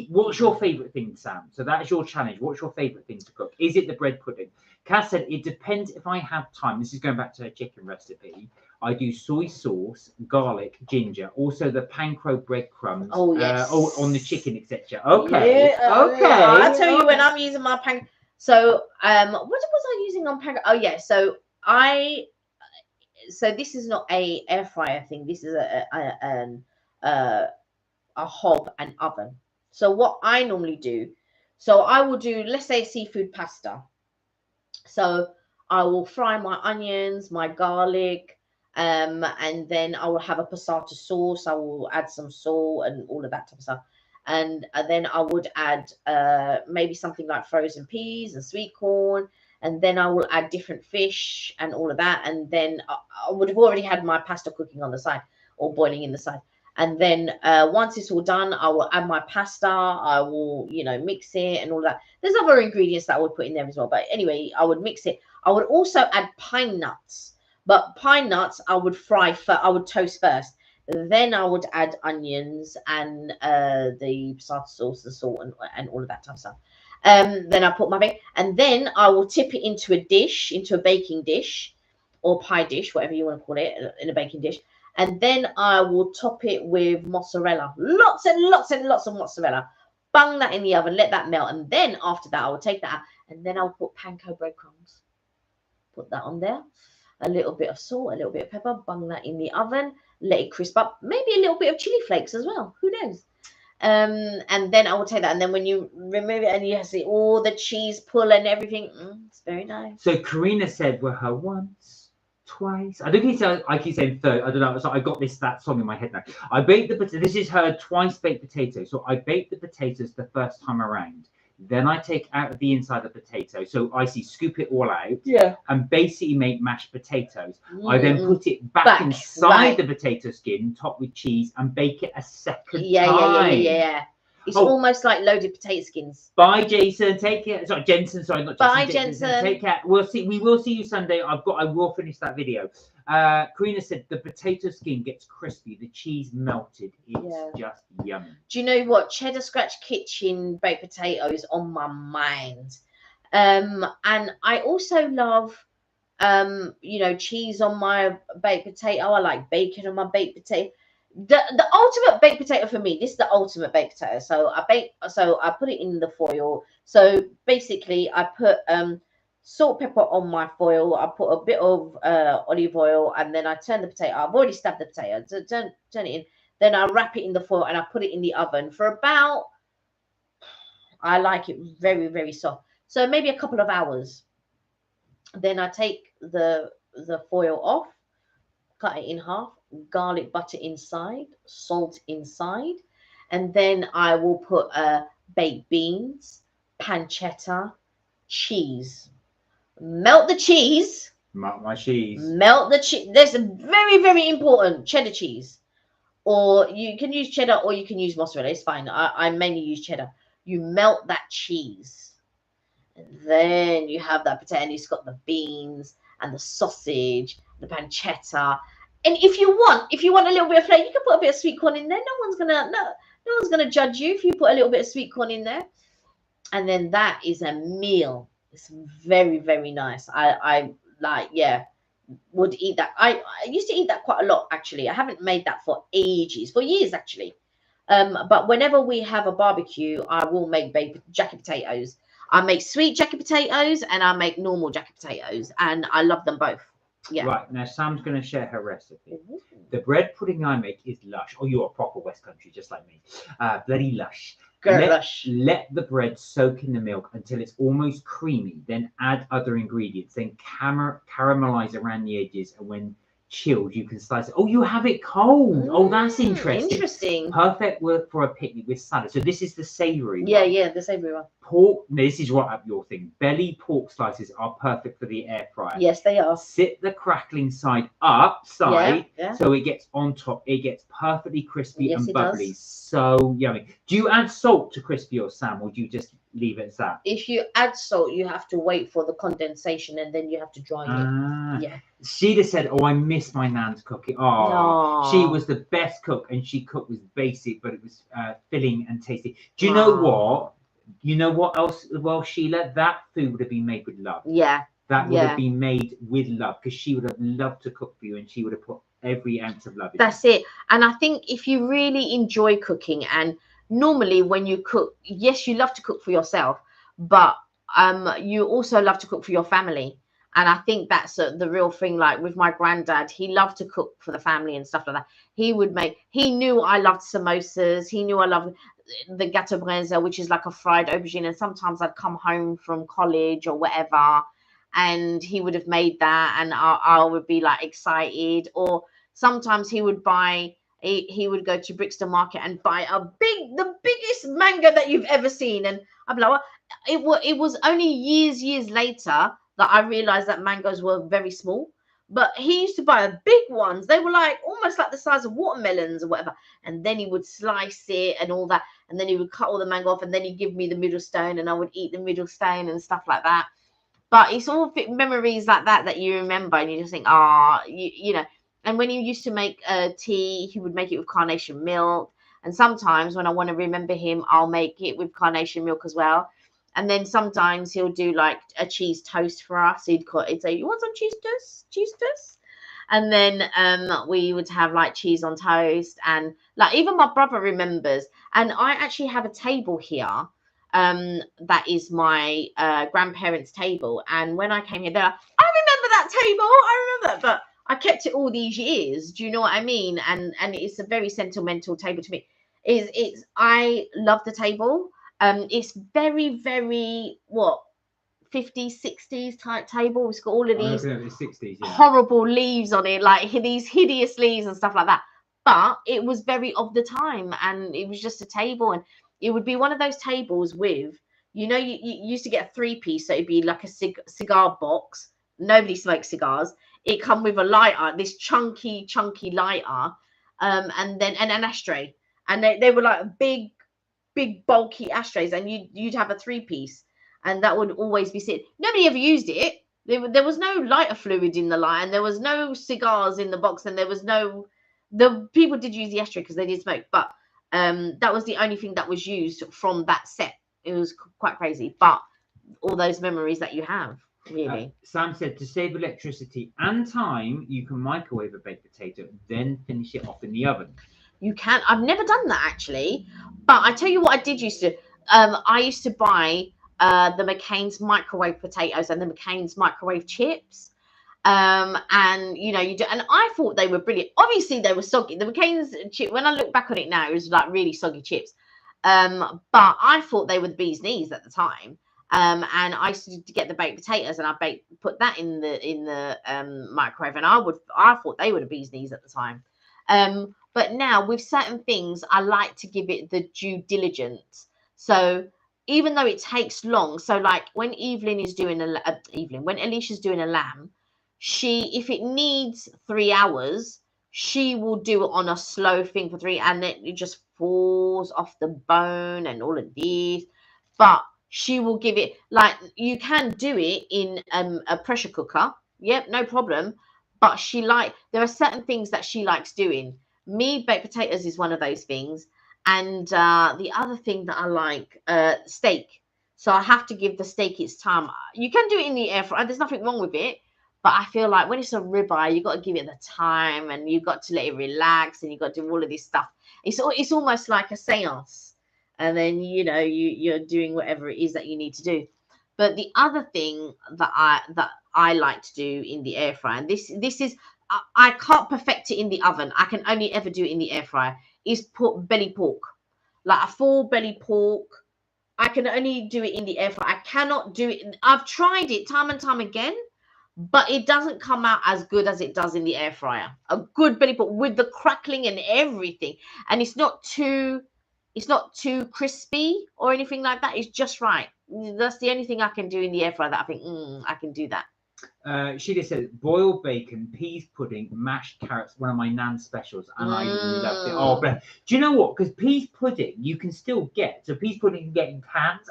What's your favourite thing, Sam? So that is your challenge. What's your favourite thing to cook? Is it the bread pudding? Cass said, it depends if I have time. This is going back to her chicken recipe. I do soy sauce, garlic, ginger, also the panko breadcrumbs. Oh, yes. On the chicken, etc. Okay. Yeah, okay. I'll tell you when I'm using my panko. So, what was I using on panko? Oh, yeah. So this is not a air fryer thing. This is a hob and oven. So what I normally do, so I will do, let's say, seafood pasta. So I will fry my onions, my garlic, and then I will have a passata sauce. I will add some salt and all of that type of stuff. And then I would add maybe something like frozen peas and sweet corn. And then I will add different fish and all of that. And then I would have already had my pasta cooking on the side or boiling in the side. And then once it's all done, I will add my pasta. I will, mix it and all that. There's other ingredients that I would put in there as well. But anyway, I would mix it. I would also add pine nuts. But pine nuts, I would I would toast first. Then I would add onions and the passata sauce and salt and all of that type of stuff. Then I put my bake, and then I will tip it into a dish, into a baking dish or pie dish, whatever you want to call it, in a baking dish. And then I will top it with mozzarella, lots and lots and lots of mozzarella. Bung that in the oven, let that melt. And then after that, I will take that out, and then I'll put panko breadcrumbs. Put that on there. A little bit of salt, a little bit of pepper. Bung that in the oven. Let it crisp up. Maybe a little bit of chili flakes as well. Who knows? And then I will take that. And then when you remove it and you see all the cheese pull and everything, it's very nice. So Karina said, "Were her once, twice." I keep saying third. I don't know. So I got that song in my head now. I baked the potato. This is her twice baked potato. So I baked the potatoes the first time around. Then I take out the inside of the potato. So I scoop it all out. Yeah. And basically make mashed potatoes. I then put it back inside the potato skin, topped with cheese, and bake it a second time. Yeah. It's almost like loaded potato skins. Bye, Jason. Take care. Sorry, Jensen. Sorry, not Jason. Bye, Jensen. Take care. We'll see. We will see you Sunday. I will finish that video. Karina said the potato skin gets crispy. The cheese melted. It's just yummy. Do you know what? Cheddar Scratch Kitchen baked potatoes on my mind. And I also love, cheese on my baked potato. I like bacon on my baked potato. The ultimate baked potato for me, this is the ultimate baked potato. So I put it in the foil. So basically I put salt, pepper on my foil. I put a bit of olive oil, and then I turn the potato. I've already stabbed the potato, so turn it in. Then I wrap it in the foil and I put it in the oven for about, I like it very, very soft. So maybe a couple of hours. Then I take the foil off, cut it in half, garlic butter inside, salt inside, and then I will put baked beans, pancetta, cheese. Melt the cheese. Melt my cheese. Melt the cheese. There's a very, very important cheddar cheese. Or you can use cheddar or you can use mozzarella. It's fine. I mainly use cheddar. You melt that cheese. And then you have that potato and it's got the beans and the sausage, the pancetta. And if you want a little bit of flavor, you can put a bit of sweet corn in there. No one's gonna judge you if you put a little bit of sweet corn in there. And then that is a meal. It's very, very nice. I like, yeah, would eat that. I used to eat that quite a lot, actually. I haven't made that for ages, for years, actually. But whenever we have a barbecue, I will make baked jacket potatoes. I make sweet jacket potatoes and I make normal jacket potatoes, and I love them both. Yeah. Right, now Sam's going to share her recipe. Mm-hmm. The bread pudding I make is lush. Oh, you're a proper West Country, just like me. Bloody lush. Let the bread soak in the milk until it's almost creamy. Then add other ingredients. Then caramelize around the edges. And when chilled, you can slice it. Oh, you have it cold. Oh, that's interesting. Interesting. Perfect work for a picnic with salad. So this is the savoury one. Yeah, yeah, the savoury one. Pork. This is right up your thing. Belly pork slices are perfect for the air fryer. Yes, they are. Sit the crackling side upside so it gets on top. It gets perfectly crispy and bubbly. So yummy. Do you add salt to Crispi or Sam, or do you just leave it as that? If you add salt, you have to wait for the condensation and then you have to dry it. Yeah. Sheila said, "Oh, I miss my nan's cooking. Oh, she was the best cook, and she cooked was basic, but it was filling and tasty." Do you know what? You know what else? Well, Sheila, that food would have been made with love. Yeah. That would have been made with love, because she would have loved to cook for you, and she would have put every ounce of love in. That's it. And I think if you really enjoy cooking, and normally when you cook, yes, you love to cook for yourself, but you also love to cook for your family. And I think that's the real thing. Like with my granddad, he loved to cook for the family and stuff like that. He knew I loved samosas. He knew I loved the gâteau brenza, which is like a fried aubergine. And sometimes I'd come home from college or whatever, and he would have made that, and I would be like excited. Or sometimes he would go to Brixton Market and buy the biggest mango that you've ever seen. And I'm like, well, it was only years later that I realized that mangoes were very small. But he used to buy the big ones. They were like almost like the size of watermelons or whatever. And then he would slice it and all that. And then he would cut all the mango off, and then he'd give me the middle stone, and I would eat the middle stone and stuff like that. But it's all memories like that you remember, and you just think, you know. And when he used to make tea, he would make it with carnation milk. And sometimes when I want to remember him, I'll make it with carnation milk as well. And then sometimes he'll do like a cheese toast for us. He'd say, "You want some cheese toast? Cheese toast?" And then we would have like cheese on toast. And like even my brother remembers. And I actually have a table here. That is my grandparents' table. And when I came here, they're like, "I remember that table. I remember that." But I kept it all these years. Do you know what I mean? And it's a very sentimental table to me. I love the table. It's very, very 50s, 60s type table. It's got all of these 60s, horrible leaves on it, like these hideous leaves and stuff like that. But it was very of the time, and it was just a table, and it would be one of those tables with, you used to get a 3-piece, so it'd be like a cigar box. Nobody smokes cigars. It come with a lighter, this chunky lighter, and then an ashtray, and they were like big bulky ashtrays, and you'd have a 3-piece, and that would always be sitting. Nobody ever used it. There was no lighter fluid in the light, and there was no cigars in the box, and the people did use the ashtray because they did smoke, but that was the only thing that was used from that set. It was quite crazy, but all those memories that you have. Really. Sam said, to save electricity and time, you can microwave a baked potato, then finish it off in the oven. You can. I've never done that actually, but I tell you what I did used to. I used to buy the McCain's microwave potatoes and the McCain's microwave chips. And you know, you do, and I thought they were brilliant. Obviously they were soggy. The McCain's chip, when I look back on it now, it was like really soggy chips. But I thought they were the bee's knees at the time. And I used to get the baked potatoes and I put that in the microwave, and I thought they were the bee's knees at the time. But now with certain things, I like to give it the due diligence. So even though it takes long, so like when Evelyn is doing when Alicia's doing a lamb, if it needs 3 hours, she will do it on a slow thing for 3, and then it just falls off the bone and all of this. But she will give it, like, you can do it in a pressure cooker. Yep, no problem. But there are certain things that she likes doing. Me, baked potatoes is one of those things. And the other thing that I like, steak. So I have to give the steak its time. You can do it in the air fryer. There's nothing wrong with it. But I feel like when it's a ribeye, you've got to give it the time, and you've got to let it relax, and you've got to do all of this stuff. It's almost like a seance. And then, you know, you're doing whatever it is that you need to do. But the other thing that I like to do in the air fryer, and this is, I can't perfect it in the oven. I can only ever do it in the air fryer, is put belly pork. Like a full belly pork. I can only do it in the air fryer. I cannot do it. I've tried it time and time again, but it doesn't come out as good as it does in the air fryer. A good belly pork with the crackling and everything. And it's not too crispy or anything like that. It's just right. That's the only thing I can do in the air fryer that I think, I can do that. She just said boiled bacon, peas pudding, mashed carrots, one of my nan's specials, and I loved it. Oh, but do you know what? Because peas pudding you can still get. So peas pudding you can get in cans.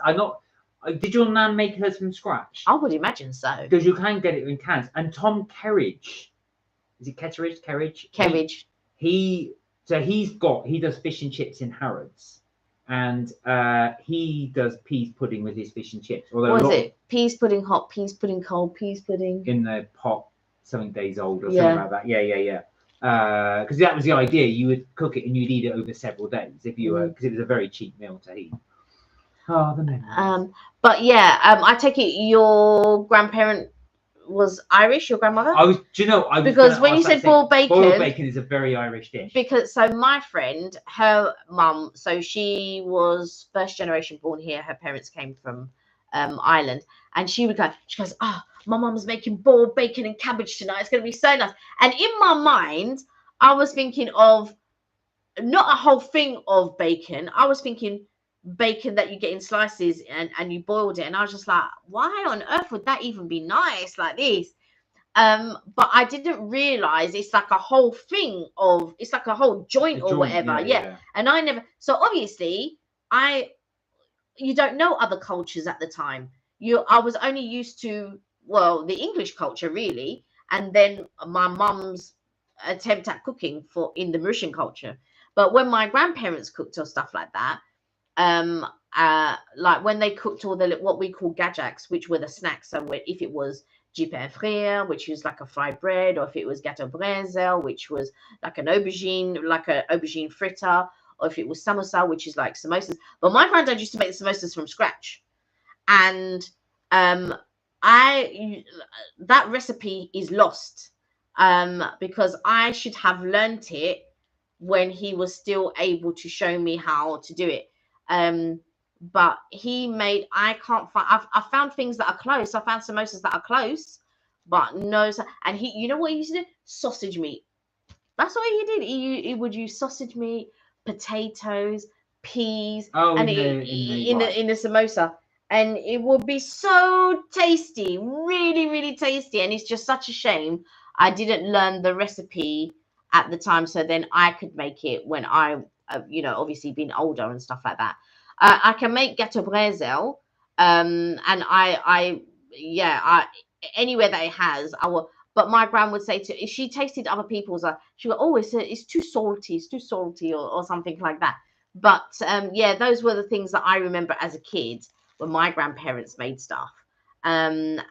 Did your nan make hers from scratch? I would imagine so. Because you can get it in cans. And Tom Kerridge, is it Ketteridge? Kerridge. He does fish and chips in Harrods, and he does peas pudding with his fish and chips. What is it? Peas pudding hot, peas pudding cold, peas pudding in the pot, 7 days old or something like that. Yeah. Because that was the idea. You would cook it and you'd eat it over several days if you were, because it was a very cheap meal to eat. Oh, the memories. But yeah, I take it your grandparent was Irish, your grandmother? Because when you said boiled bacon is a very Irish dish. Because so my friend, her mum, so she was first generation born here. Her parents came from Ireland, and she goes, oh, my mum's making boiled bacon and cabbage tonight. It's going to be so nice. And in my mind, I was thinking of not a whole thing of bacon. I was thinking bacon that you get in slices and you boiled it, and I was just like, why on earth would that even be nice like this? But I didn't realize it's like a whole thing of, it's like a whole joint or whatever. Yeah. And I never, so obviously you don't know other cultures at the time. I was only used to, well, the English culture really, and then my mum's attempt at cooking in the Mauritian culture. But when my grandparents cooked or stuff like that, like when they cooked all the what we call gajaks, which were the snacks, so if it was du pain frit, which is like a fried bread, or if it was gâteau brésil, which was like an aubergine fritter, or if it was samosa, which is like samosas. But my granddad used to make the samosas from scratch, and that recipe is lost, because I should have learnt it when he was still able to show me how to do it. But he made, I can't find, I found things that are close. I found samosas that are close, but no. And you know what he used to do? Sausage meat. That's what he did. He would use sausage meat, potatoes, peas, and in the samosa, and it would be so tasty, really, really tasty. And it's just such a shame I didn't learn the recipe at the time, so then I could make it when I, obviously being older and stuff like that. I can make gâteau brésil, and anywhere that it has, I will. But my gran would say if she tasted other people's, she would always say it's too salty, or something like that. But those were the things that I remember as a kid when my grandparents made stuff. And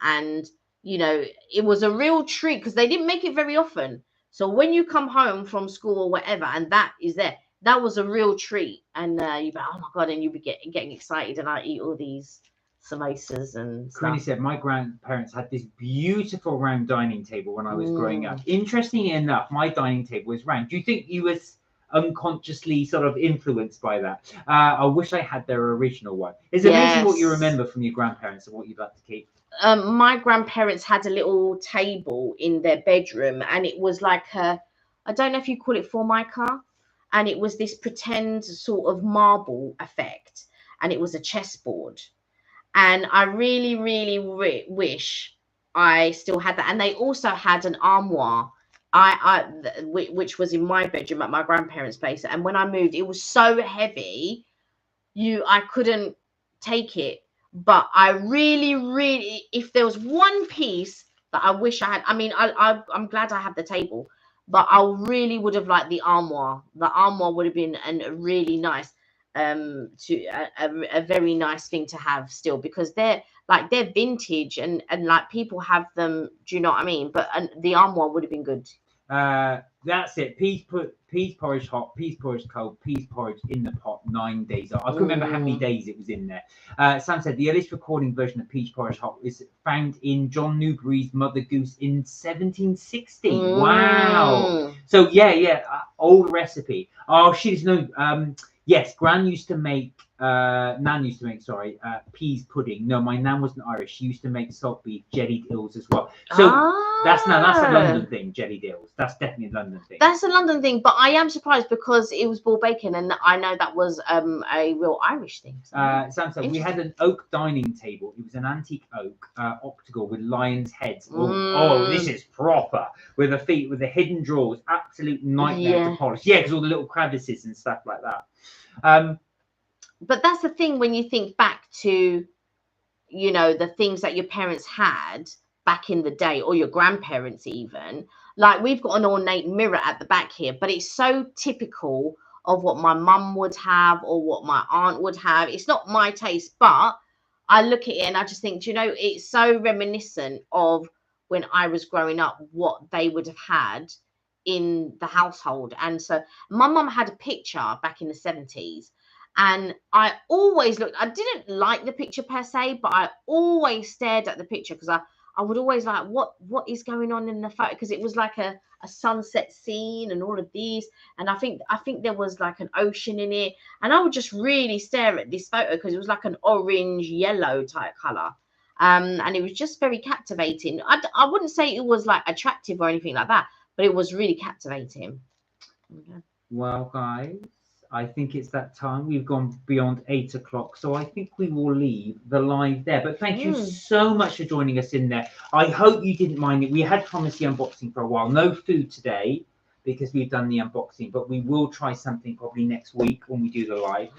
it was a real treat because they didn't make it very often. So when you come home from school or whatever, and that is there, that was a real treat. And you'd be, oh my God, and you'd be getting excited, and I eat all these samosas and Corinne stuff. said my grandparents had this beautiful round dining table when I was growing up. Interestingly enough, my dining table was round. Do you think you was unconsciously sort of influenced by that? I wish I had their original one. It's amazing what you remember from your grandparents and what you'd like to keep. My grandparents had a little table in their bedroom, and it was like a, I don't know if you call it formica, and it was this pretend sort of marble effect, and it was a chessboard. And I really, really wish I still had that. And they also had an armoire, which was in my bedroom at my grandparents' place. And when I moved, it was so heavy, I couldn't take it. But I really, really, if there was one piece that I wish I had, I mean, I'm glad I have the table, but I really would have liked the armoire. The armoire would have been a really nice, a very nice thing to have still, because they're vintage and like people have them. Do you know what I mean? But the armoire would have been good. That's it. Peas porridge hot, peas porridge cold, peas porridge in the pot 9 days old. I can remember how many days it was in there. Sam said the earliest recording version of peas porridge hot is found in John Newbery's Mother Goose in 1760. Wow. So yeah, old recipe. Oh, she's no. Yes, Nan used to make, peas pudding. No, my Nan wasn't Irish. She used to make salt beef, jellied eels as well. So that's a London thing, jellied eels. That's definitely a London thing. That's a London thing, but I am surprised because it was bull bacon, and I know that was a real Irish thing. So. Sam said we had an oak dining table. It was an antique oak, octagon with lions' heads. Oh, this is proper. With the hidden drawers, absolute nightmare to polish. Yeah, because all the little crevices and stuff like that. But that's the thing when you think back to, the things that your parents had back in the day, or your grandparents even. Like, we've got an ornate mirror at the back here, but it's so typical of what my mum would have or what my aunt would have. It's not my taste, but I look at it and I just think, it's so reminiscent of when I was growing up, what they would have had in the household. And so my mum had a picture back in the 70s, and I always looked, I didn't like the picture per se, but I always stared at the picture because I would always like, what is going on in the photo? Because it was like a sunset scene and all of these, and I think there was like an ocean in it, and I would just really stare at this photo because it was like an orange yellow type color. And it was just very captivating. I wouldn't say it was like attractive or anything like that, but it was really captivating. Okay. Well, guys, I think it's that time. We've gone beyond 8 o'clock, so I think we will leave the live there. But thank you so much for joining us in there. I hope you didn't mind it. We had promised the unboxing for a while. No food today because we've done the unboxing, but we will try something probably next week when we do the live.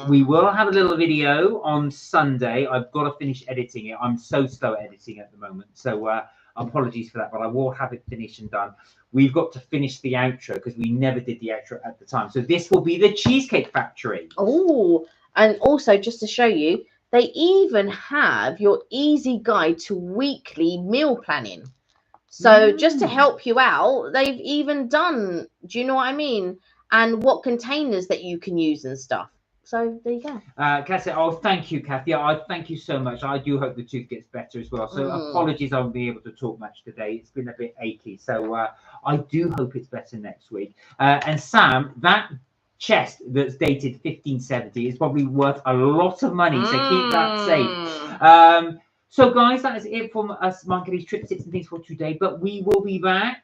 We will have a little video on Sunday. I've got to finish editing it. I'm so slow at editing at the moment, so apologies for that, but I will have it finished and done. We've got to finish the outro because we never did the outro at the time. So this will be the Cheesecake Factory. Oh, and also just to show you, they even have your easy guide to weekly meal planning. So just to help you out, they've even done, do you know what I mean? And what containers that you can use and stuff. So there you go. Kathy, thank you, Kathy. I thank you so much. I do hope the tooth gets better as well. So apologies, I won't be able to talk much today. It's been a bit achy. So I do hope it's better next week. And Sam, that chest that's dated 1570 is probably worth a lot of money. So keep that safe. So guys, that is it from us, Marguerite's Trip Tips and Things for today. But we will be back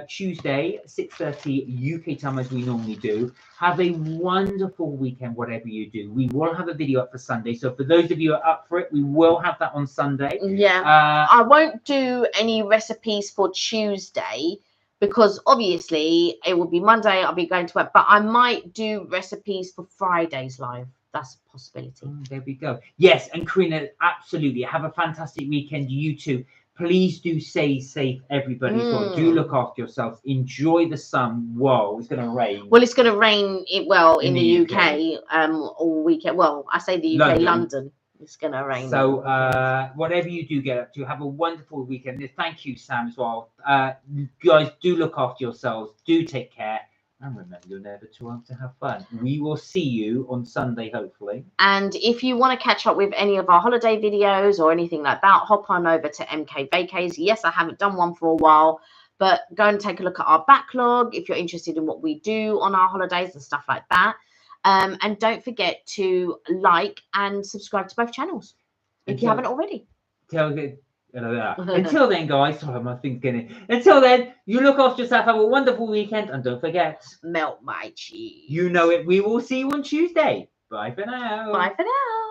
Tuesday, 6:30 UK time as we normally do. Have a wonderful weekend, whatever you do. We will have a video up for Sunday. So for those of you who are up for it, we will have that on Sunday. Yeah. I won't do any recipes for Tuesday because obviously it will be Monday. I'll be going to work, but I might do recipes for Friday's live. That's a possibility. There we go. Yes, and Karina, absolutely. Have a fantastic weekend. You too. Please do stay safe, everybody. So do look after yourselves. Enjoy the sun. Whoa, it's going to rain. Well, it's going to rain, in the UK all weekend. Well, I say the UK, London. It's going to rain. So whatever you do get up to, have a wonderful weekend. Thank you, Sam, as well. Guys, do look after yourselves. Do take care. And remember, you're never too old to have fun. We will see you on Sunday, hopefully. And if you want to catch up with any of our holiday videos or anything like that, hop on over to MK Vacays. Yes, I haven't done one for a while, but go and take a look at our backlog if you're interested in what we do on our holidays and stuff like that. And don't forget to like and subscribe to both channels if you haven't already. Until then, guys, sorry, my thing's getting. Until then, you look after yourself, have a wonderful weekend, and don't forget, Melt my cheese. You know it. We will see you on Tuesday. Bye for now. Bye for now.